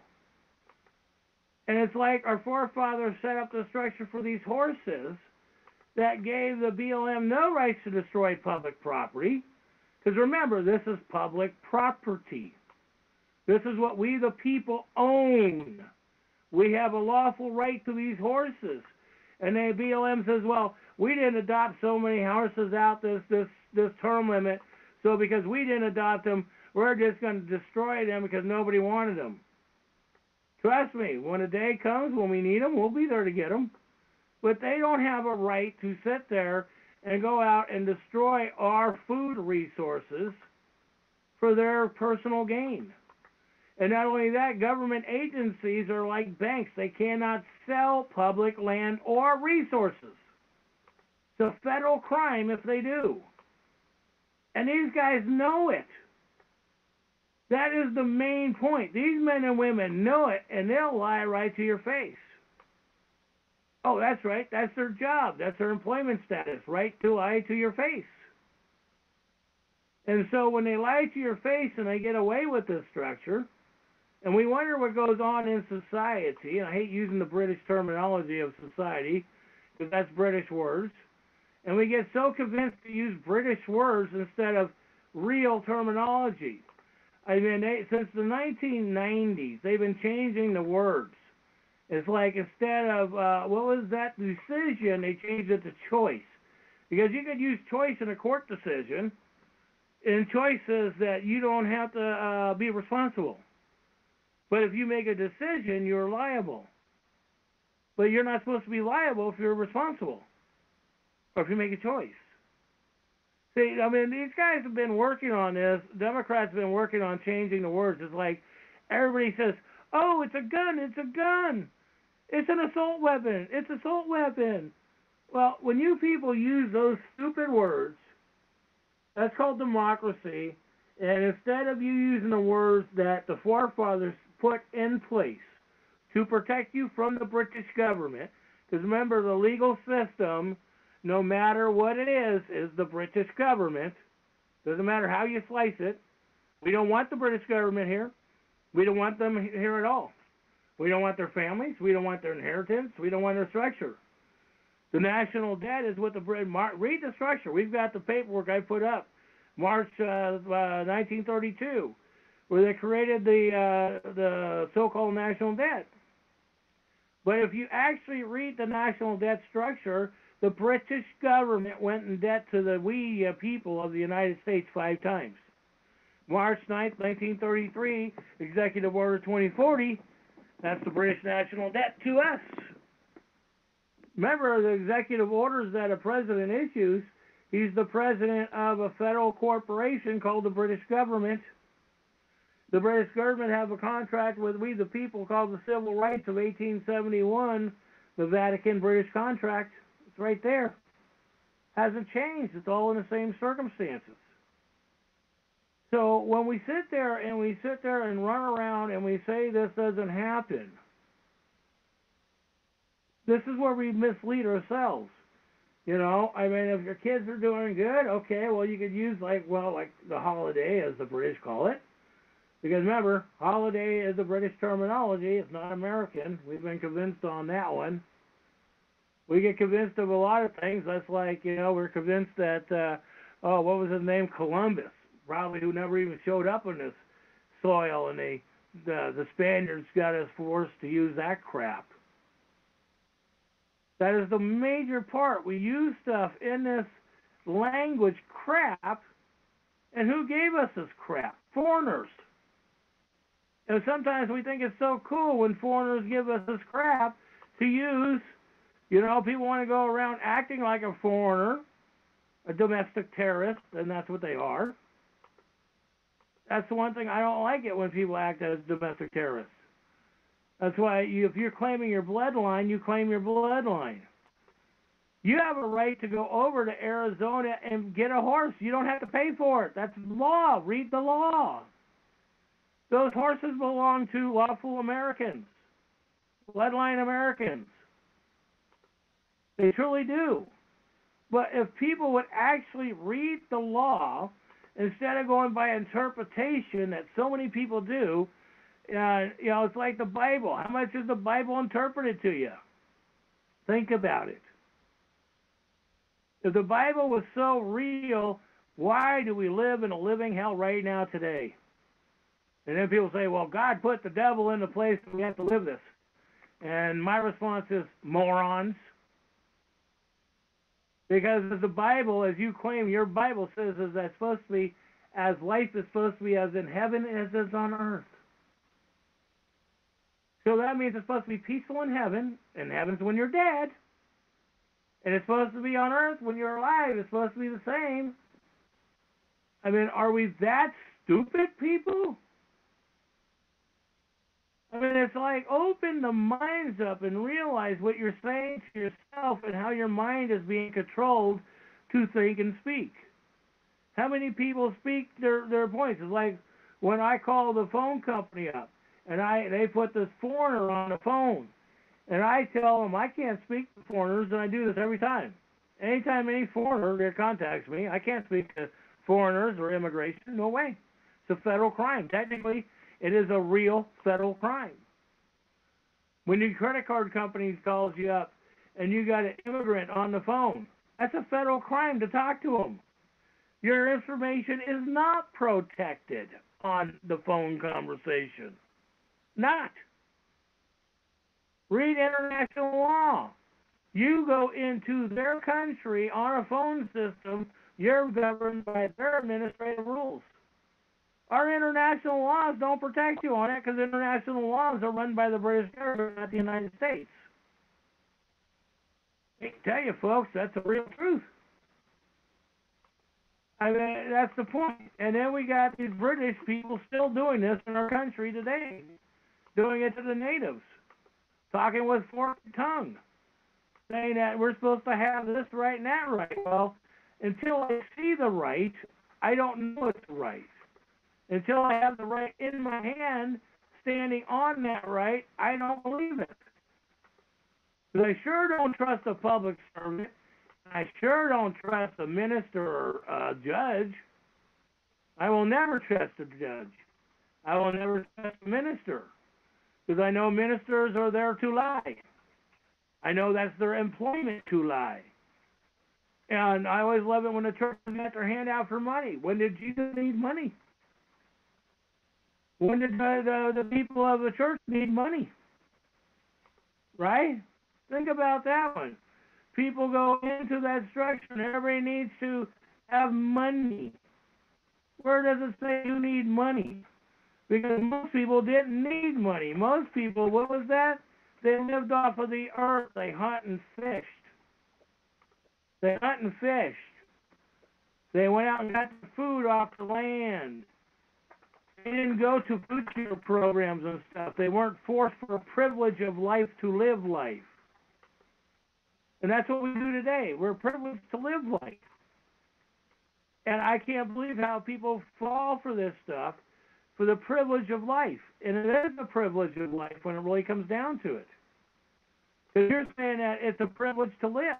And it's like our forefathers set up the structure for these horses that gave the BLM no rights to destroy public property. Because remember, this is public property. This is what we the people own. We have a lawful right to these horses. And the BLM says, well, we didn't adopt so many horses out this term limit, so because we didn't adopt them, we're just going to destroy them because nobody wanted them. Trust me, when a day comes when we need them, we'll be there to get them. But they don't have a right to sit there and go out and destroy our food resources for their personal gain. And not only that, government agencies are like banks. They cannot sell public land or resources. It's a federal crime if they do. And these guys know it. That is the main point. These men and women know it, and they'll lie right to your face. Oh, that's right. That's their job. That's their employment status, right, to lie to your face. And so when they lie to your face and they get away with this structure, And we wonder what goes on in society. And I hate using the British terminology of society because that's British words. And we get so convinced to use British words instead of real terminology. I mean, since the 1990s, they've been changing the words. It's like instead of, what was that decision, they changed it to choice. Because you could use choice in a court decision, and choice says that you don't have to be responsible. But if you make a decision, you're liable. But you're not supposed to be liable if you're responsible, or if you make a choice. See, I mean, these guys have been working on this. Democrats have been working on changing the words. It's like everybody says, oh, it's a gun, it's a gun. It's an assault weapon, it's an assault weapon. Well, when you people use those stupid words, that's called democracy. And instead of you using the words that the forefathers put in place to protect you from the British government, because remember, the legal system, no matter what it is the British government. Doesn't matter how you slice it. We don't want the British government here. We don't want them here at all. We don't want their families. We don't want their inheritance. We don't want their structure. The national debt is what the British... Read the structure. We've got the paperwork I put up. March 1932, where they created the so-called national debt. But if you actually read the national debt structure, the British government went in debt to the we people of the United States 5 times. March 9th, 1933, Executive Order 2040, that's the British national debt to us. Remember, the executive orders that a president issues, he's the president of a federal corporation called the British government. The British government have a contract with we the people called the Civil Rights of 1871, the Vatican-British contract. It's right there. Hasn't changed. It's all in the same circumstances. So when we sit there and run around and we say this doesn't happen, this is where we mislead ourselves. You know, I mean, if your kids are doing good, okay, well, you could use like the holiday, as the British call it. Because remember, holiday is a British terminology. It's not American. We've been convinced on that one. We get convinced of a lot of things. That's like, you know, we're convinced that, what was his name? Columbus, probably, who never even showed up on this soil, and the Spaniards got us forced to use that crap. That is the major part. We use stuff in this language crap, and who gave us this crap? Foreigners. And sometimes we think it's so cool when foreigners give us this crap to use. You know, people want to go around acting like a foreigner, a domestic terrorist, and that's what they are. That's the one thing I don't like it when people act as domestic terrorists. That's why if you're claiming your bloodline, you claim your bloodline. You have a right to go over to Arizona and get a horse. You don't have to pay for it. That's law. Read the law. Those horses belong to lawful Americans, bloodline Americans. They truly do. But if people would actually read the law instead of going by interpretation that so many people do, you know, it's like the Bible. How much is the Bible interpreted to you? Think about it. If the Bible was so real, why do we live in a living hell right now today? And then people say, well, God put the devil in the place we have to live this. And my response is, morons. Because the Bible, as you claim, your Bible says is that supposed to be, as life is supposed to be as in heaven as is on earth. So that means it's supposed to be peaceful in heaven, and heaven's when you're dead. And it's supposed to be on earth when you're alive. It's supposed to be the same. I mean, are we that stupid, people? I mean, it's like open the minds up and realize what you're saying to yourself and how your mind is being controlled to think and speak. How many people speak their points? It's like when I call the phone company up and they put this foreigner on the phone, and I tell them I can't speak to foreigners, and I do this every time. Anytime any foreigner contacts me, I can't speak to foreigners or immigration. No way. It's a federal crime. Technically, It is a real federal crime. When your credit card company calls you up and you got an immigrant on the phone, that's a federal crime to talk to them. Your information is not protected on the phone conversation. Not. Read international law. You go into their country on a phone system, you're governed by their administrative rules. Our international laws don't protect you on it because international laws are run by the British government, not the United States. I can tell you, folks, that's the real truth. I mean, that's the point. And then we got these British people still doing this in our country today, doing it to the natives, talking with forked tongue, saying that we're supposed to have this right and that right. Well, until I see the right, I don't know it's right. Until I have the right in my hand, standing on that right, I don't believe it. But I sure don't trust a public servant. I sure don't trust a minister or a judge. I will never trust a judge. I will never trust a minister, because I know ministers are there to lie. I know that's their employment to lie. And I always love it when the church got their hand out for money. When did Jesus need money? When did the people of the church need money? Right? Think about that one. People go into that structure and everybody needs to have money. Where does it say you need money? Because most people didn't need money. Most people, what was that? They lived off of the earth. They hunt and fished. They hunt and fished. They went out and got the food off the land. They didn't go to food share programs and stuff. They weren't forced for a privilege of life to live life. And that's what we do today. We're privileged to live life. And I can't believe how people fall for this stuff, for the privilege of life. And it is a privilege of life when it really comes down to it. Because you're saying that it's a privilege to live.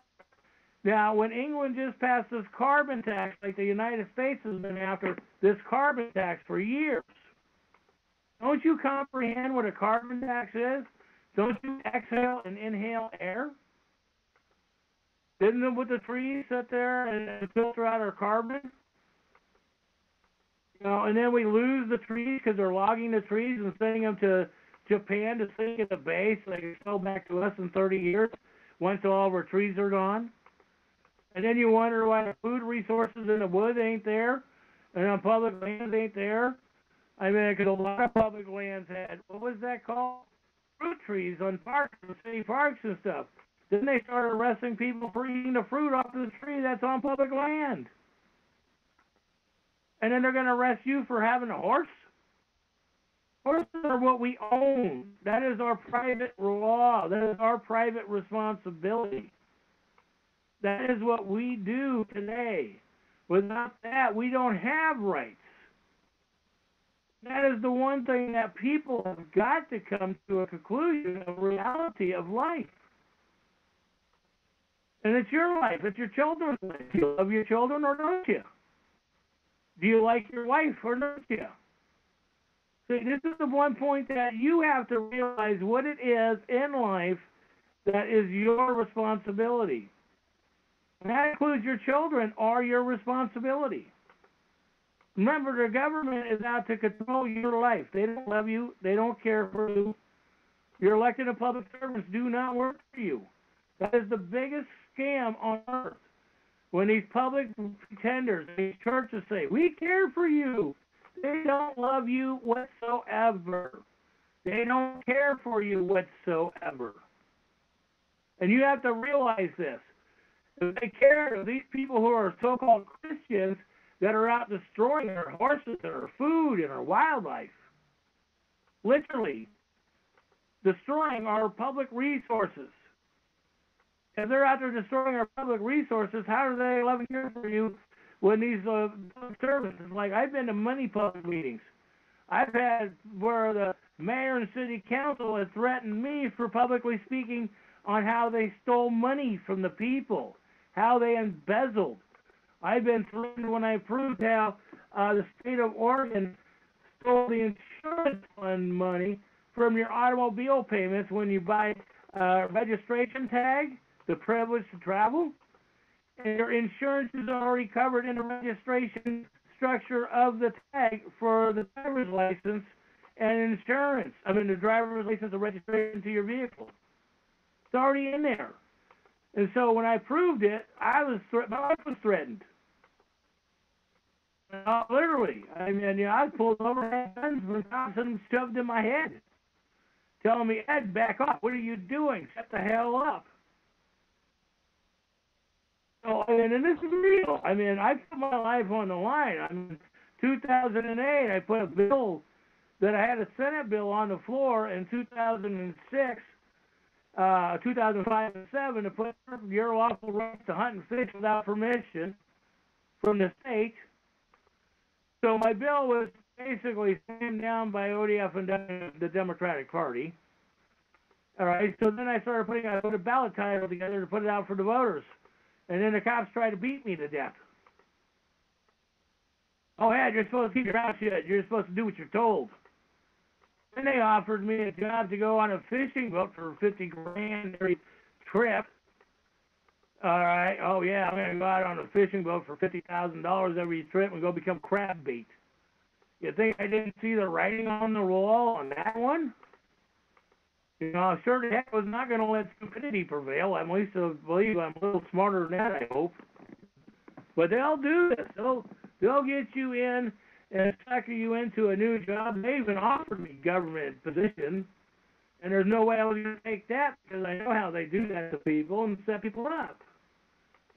Now, when England just passed this carbon tax, like the United States has been after this carbon tax for years, don't you comprehend what a carbon tax is? Don't you exhale and inhale air? Didn't them with the trees sit there and filter out our carbon? You know, and then we lose the trees because they're logging the trees and sending them to Japan to sink at the base so they can sell back to us in 30 years once all of our trees are gone. And then you wonder why the food resources in the woods ain't there and on public lands ain't there. I mean, because a lot of public lands had, what was that called? Fruit trees on parks and city parks and stuff. Then they started arresting people for eating the fruit off the tree that's on public land. And then they're going to arrest you for having a horse? Horses are what we own. That is our private law. That is our private responsibility. That is what we do today. Without that, we don't have rights. That is the one thing that people have got to come to a conclusion of reality of life. And it's your life. It's your children's life. Do you love your children or don't you? Do you like your wife or don't you? See, this is the one point that you have to realize what it is in life that is your responsibility. And that includes your children are your responsibility. Remember, the government is out to control your life. They don't love you. They don't care for you. Your elected and public servants do not work for you. That is the biggest scam on earth. When these public pretenders, these churches say, we care for you, they don't love you whatsoever. They don't care for you whatsoever. And you have to realize this. If they care of these people who are so-called Christians that are out destroying our horses and our food and our wildlife, literally destroying our public resources. If they're out there destroying our public resources, how are they 11 years for you when these public services, like I've been to many public meetings. I've had where the mayor and city council has threatened me for publicly speaking on how they stole money from the people, how they embezzled. I've been threatened when I proved how the state of Oregon stole the insurance fund money from your automobile payments when you buy a registration tag, the privilege to travel, and your insurance is already covered in the registration structure of the tag for the driver's license and insurance. I mean, the driver's license and registration to your vehicle. It's already in there. And so when I proved it, my life was threatened. Literally. I mean, you know, I was pulled over, had guns from cops and shoved in my head, telling me, Ed, back off. What are you doing? Shut the hell up. So, and this is real. I mean, I put my life on the line. I mean, 2008, I put a bill that I had a Senate bill on the floor in 2006, 2005 and 7 to put your lawful rights to hunt and fish without permission from the state. So my bill was basically slammed down by ODF and the Democratic Party. All right, so then I put a ballot title together to put it out for the voters. And then the cops tried to beat me to death. Oh, Ed, you're supposed to keep your mouth shut. You're supposed to do what you're told. Then they offered me a job to go on a fishing boat for $50,000 every trip. All right. Oh, yeah, I'm going to go out on a fishing boat for $50,000 every trip and go become crab bait. You think I didn't see the writing on the wall on that one? You know, I sure the heck was not going to let stupidity prevail. I'm at least believe I'm a little smarter than that, I hope. But they'll do this. They'll get you in and sucker you into a new job. They even offered me government position, and there's no way I was going to take that because I know how they do that to people and set people up.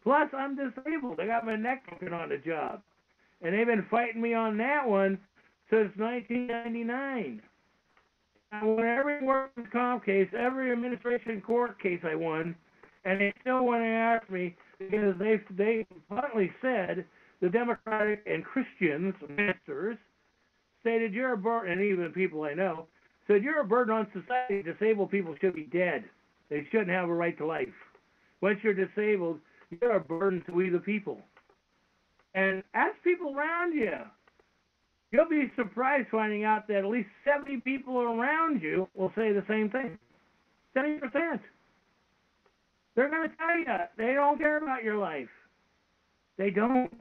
Plus, I'm disabled. I got my neck broken on the job, and they've been fighting me on that one since 1999. I won every workers' comp case, every administration court case I won, and they still want to ask me because they bluntly said the Democratic and Christians, ministers, stated you're a burden, and even people I know, said you're a burden on society. Disabled people should be dead. They shouldn't have a right to life. Once you're disabled, you're a burden to we the people. And ask people around you. You'll be surprised finding out that at least 70 people around you will say the same thing. 70%. They're going to tell you they don't care about your life. They don't.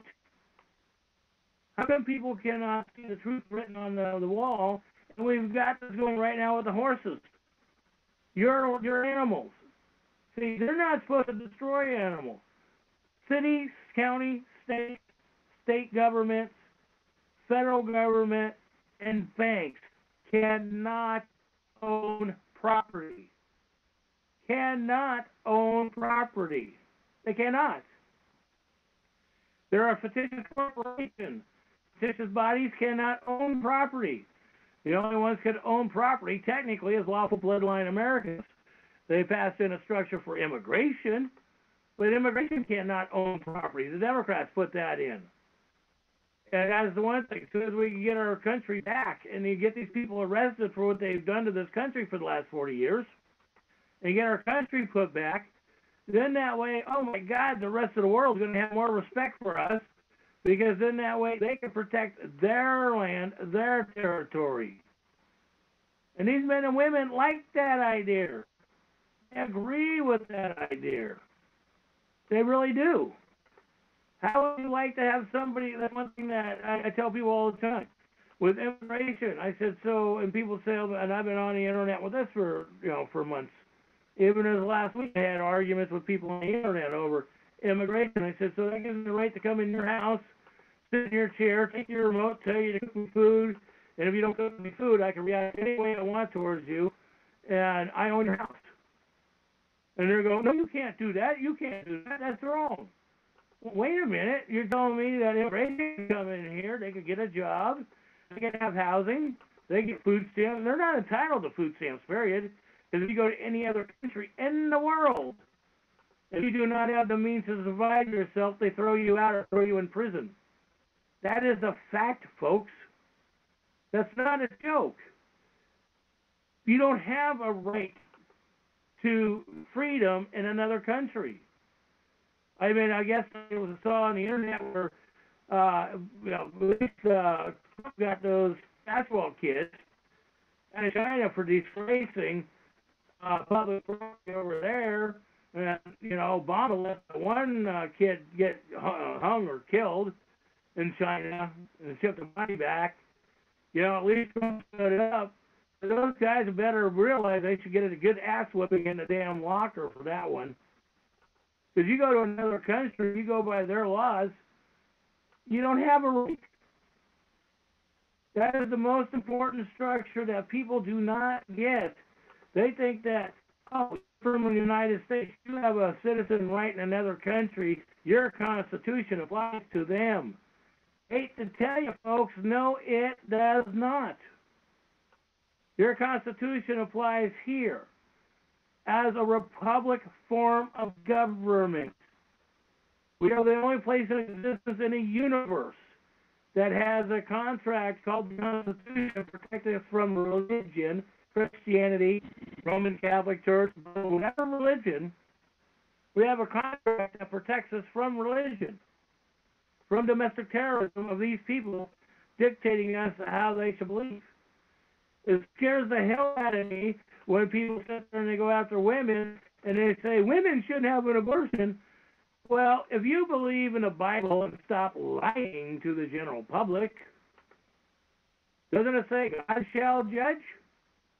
How come people cannot see the truth written on the wall? And we've got this going right now with the horses. You're animals. See, they're not supposed to destroy animals. Cities, county, state governments, federal government, and banks cannot own property. Cannot own property. They cannot. There are fictitious corporations. Fictitious bodies cannot own property. The only ones that can own property, technically, is lawful bloodline Americans. They passed in a structure for immigration, but immigration cannot own property. The Democrats put that in. And that's the one thing. As soon as we can get our country back and you get these people arrested for what they've done to this country for the last 40 years and get our country put back, then that way, oh my God, the rest of the world is going to have more respect for us because then that way they can protect their land, their territory. And these men and women like that idea. They agree with that idea. They really do. How would you like to have somebody, that's one thing that I tell people all the time, with immigration, I said, so, and people say, and I've been on the internet with this for months. Even as last week, I had arguments with people on the internet over immigration. I said, so that gives me the right to come in your house, sit in your chair, take your remote, tell you to cook me food, and if you don't cook me food, I can react any way I want towards you, and I own your house. And they're going, no, you can't do that. You can't do that. That's wrong. Wait a minute, you're telling me that immigration can come in here, they could get a job, they can have housing, they get food stamps. They're not entitled to food stamps, period. Because if you go to any other country in the world, if you do not have the means to survive yourself, they throw you out or throw you in prison. That is a fact, folks. That's not a joke. You don't have a right to freedom in another country. I mean, I guess it was saw on the internet where, at least Trump got those basketball kids, and in China for disgracing public property over there. And, Obama let one kid get hung or killed in China and shipped the money back. At least Trump stood it up. But those guys better realize they should get a good ass whipping in the damn locker for that one. Because you go to another country, you go by their laws, you don't have a right. That is the most important structure that people do not get. They think that, from the United States, you have a citizen right in another country, your Constitution applies to them. Hate to tell you, folks, no, it does not. Your Constitution applies here as a republic form of government. We are the only place in existence in the universe that has a contract called the Constitution protecting us from religion, Christianity, Roman Catholic Church, whatever religion. We have a contract that protects us from religion, from domestic terrorism of these people dictating us how they should believe. It scares the hell out of me when people sit there and they go after women and they say women shouldn't have an abortion. Well, if you believe in the Bible and stop lying to the general public, doesn't it say God shall judge?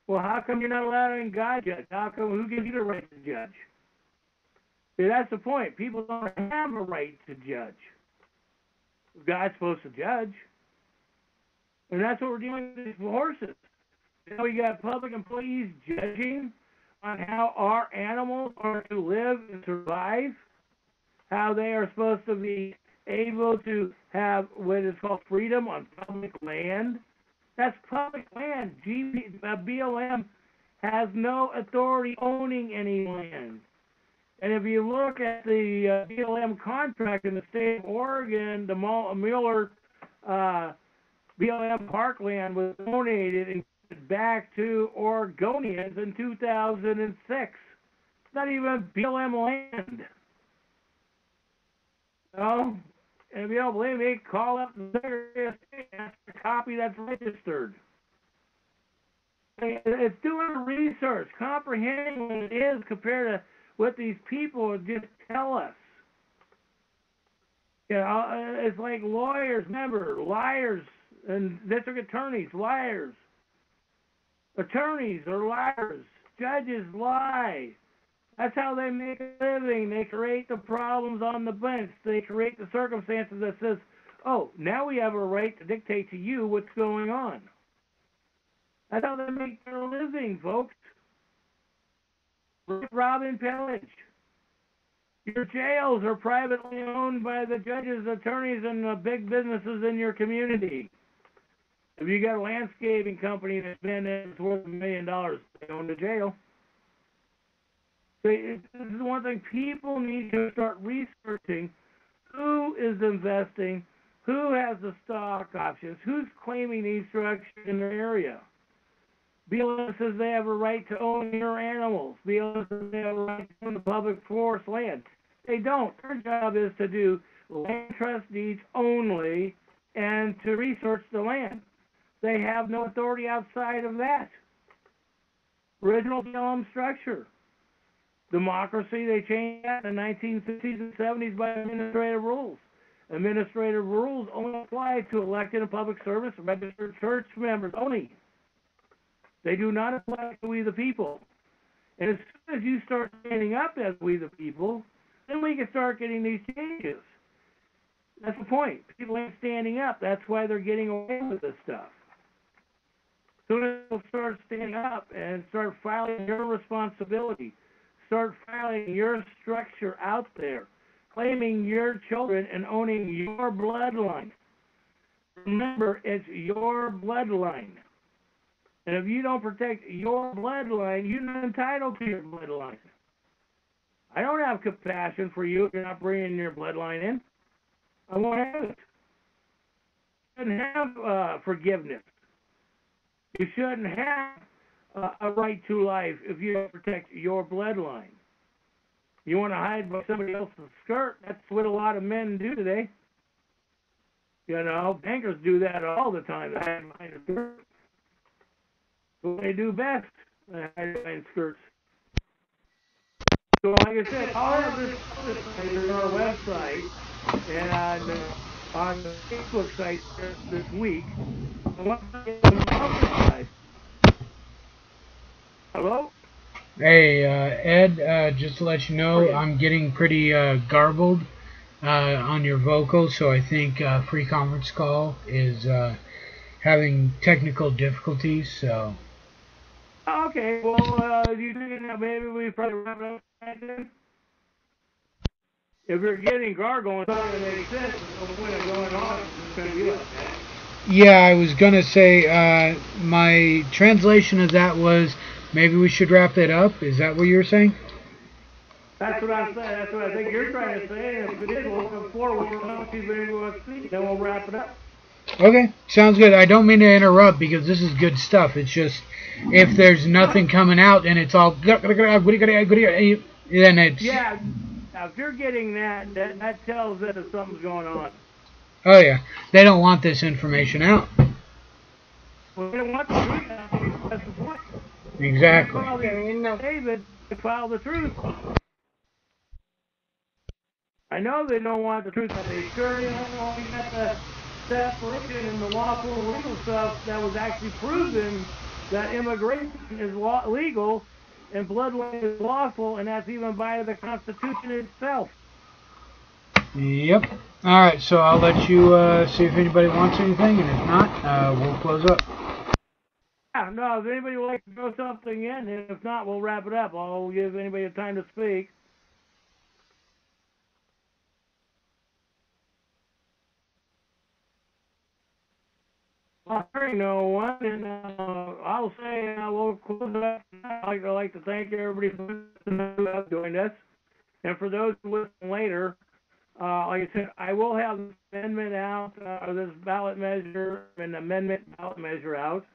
Well, how come you're not allowing God to judge? How come, who gives you the right to judge? See, that's the point. People don't have a right to judge. God's supposed to judge. And that's what we're dealing with these horses. We got public employees judging on how our animals are to live and survive, how they are supposed to be able to have what is called freedom on public land. That's public land. BLM has no authority owning any land. And if you look at the BLM contract in the state of Oregon, the Mueller BLM parkland was donated and back to Oregonians in 2006. It's not even BLM land. And if you don't believe me, call up the Secretary of State and ask for a copy that's registered. It's doing research, comprehending what it is compared to what these people just tell us. It's like lawyers, remember, liars and district attorneys, liars. Attorneys are liars. Judges lie. That's how they make a living. They create the problems on the bench. They create the circumstances that says, oh, now we have a right to dictate to you what's going on. That's how they make their living, folks. Rob and pillage. Your jails are privately owned by the judges, attorneys, and the big businesses in your community. If you got a landscaping company that's been in, it's worth $1 million, they own the jail. See, this is one thing people need to start researching. Who is investing? Who has the stock options? Who's claiming these structures in their area? BLM says they have a right to own your animals. BLM says they have a right to own the public forest land. They don't. Their job is to do land trust deeds only and to research the land. They have no authority outside of that. Original BLM structure. Democracy, they changed that in the 1950s and 70s by administrative rules. Administrative rules only apply to elected and public service registered church members only. They do not apply to we the people. And as soon as you start standing up as we the people, then we can start getting these changes. That's the point. People ain't standing up. That's why they're getting away with this stuff. As soon as people start standing up and start filing your responsibility, start filing your structure out there, claiming your children and owning your bloodline. Remember, it's your bloodline. And if you don't protect your bloodline, you're not entitled to your bloodline. I don't have compassion for you if you're not bringing your bloodline in. I won't have it. You shouldn't have forgiveness. You shouldn't have a right to life if you don't protect your bloodline. You want to hide by somebody else's skirt? That's what a lot of men do today. You know, bankers do that all the time. They hide behind a skirt. What they do best, they hide behind skirts. So, like I said, all of this is on our website and on the Facebook site this week. Hello? Hey, Ed, just to let you know, I'm getting pretty garbled on your vocals, so I think free conference call is having technical difficulties, so... Okay, well, do you think that maybe we probably wrap it up then? If you're getting gargling, it's not going to make sense. There's no point of going on. It's going to be like that. Yeah, I was going to say, my translation of that was, maybe we should wrap that up. Is that what you were saying? That's what I'm saying. That's what I think you're trying to say. And if it is, we'll come forward. We'll see if anyone wants to see. Then we'll wrap it up. Okay, sounds good. I don't mean to interrupt because this is good stuff. It's just, if there's nothing coming out and it's all, then it's... Yeah. Now, if you're getting that tells us that something's going on. Oh, yeah. They don't want this information out. Well, they don't want the truth out. That's the point. Exactly. David to file the truth. I know they don't want the truth. They sure don't want to get the separation and the lawful and legal stuff that was actually proven that immigration is legal and bloodline is lawful, and that's even by the Constitution itself. Yep. All right, so I'll let you see if anybody wants anything, and if not, we'll close up. Yeah, no, if anybody would like to throw something in, and if not, we'll wrap it up. I'll give anybody a time to speak. Well, hearing no one, and I'll say we'll close it up. I'd like to thank everybody for joining us. And for those who listen later, like I said, I will have this amendment out, this ballot measure, an amendment ballot measure out.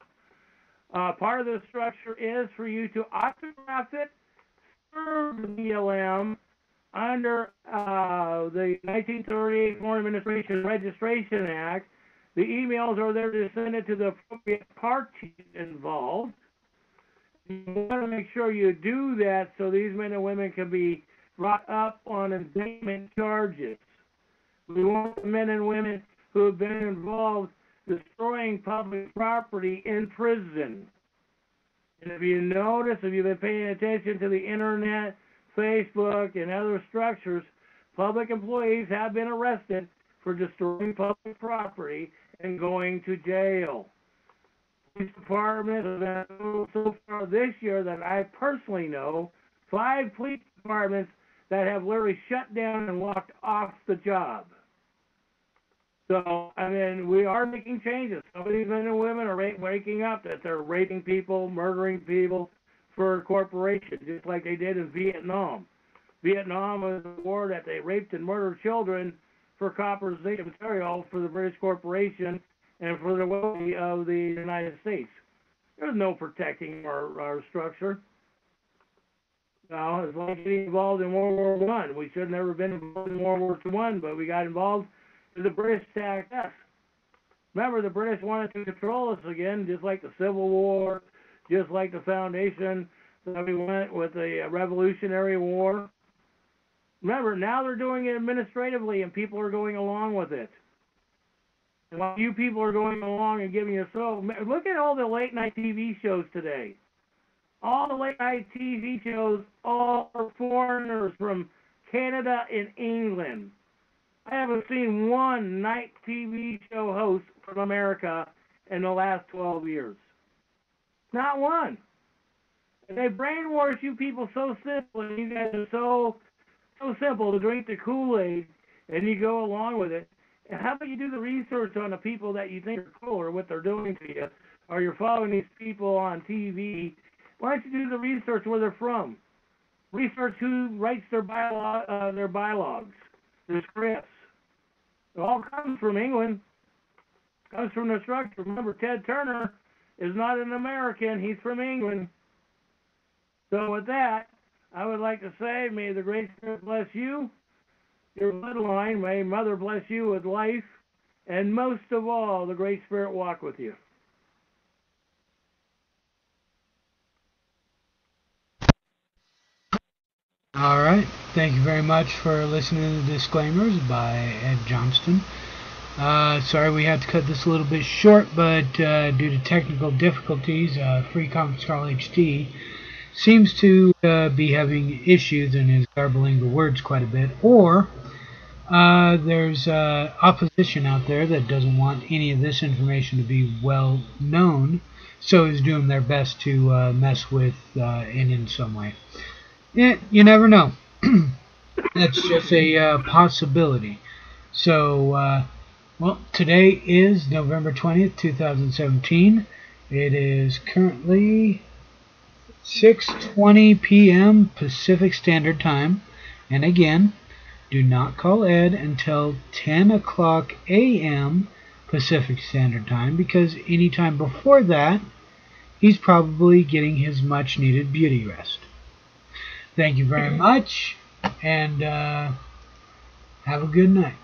Part of the structure is for you to autograph it, serve the BLM under the 1938 Foreign Administration Registration Act. The emails are there to send it to the appropriate parties involved. You want to make sure you do that so these men and women can be brought up on indictment charges. We want the men and women who have been involved destroying public property in prison. And if you notice, if you've been paying attention to the internet, Facebook, and other structures, public employees have been arrested for destroying public property and going to jail. Police departments have been so far this year that I personally know 5 police departments that have literally shut down and walked off the job. So, I mean, we are making changes. Some of these men and women are waking up that they're raping people, murdering people for corporations, just like they did in Vietnam. Vietnam was a war that they raped and murdered children for copperization material for the British corporation and for the wealthy of the United States. There's no protecting our structure. No, it's like getting involved in World War I. We should have never been involved in World War I, but we got involved because the British attacked us. Remember, the British wanted to control us again, just like the Civil War, just like the foundation that we went with the Revolutionary War. Remember, now they're doing it administratively, and people are going along with it. And while you people are going along and giving yourself, look at all the late-night TV shows today. All the late-night TV shows, all are foreigners from Canada and England. I haven't seen one night TV show host from America in the last 12 years. Not one. And they brainwash you people so simple, and you guys are so simple to drink the Kool-Aid, and you go along with it. And how about you do the research on the people that you think are cool or what they're doing to you, or you're following these people on TV? Why don't you do the research where they're from? Research who writes their bylogs, their scripts. It all comes from England. Comes from the structure. Remember, Ted Turner is not an American. He's from England. So with that, I would like to say, may the Great Spirit bless you, your bloodline. May Mother bless you with life and most of all, the Great Spirit walk with you. All right. Thank you very much for listening to the disclaimers by Ed Johnston. Sorry we had to cut this a little bit short, but due to technical difficulties, Free Conference Call HD seems to be having issues and is garbling the words quite a bit, or there's opposition out there that doesn't want any of this information to be well known, so is doing their best to mess with in some way. Yeah, you never know. That's just a possibility. So, well, today is November 20th, 2017. It is currently 6:20 p.m. Pacific Standard Time. And again, do not call Ed until 10 o'clock a.m. Pacific Standard Time, because any time before that, he's probably getting his much-needed beauty rest. Thank you very much, and have a good night.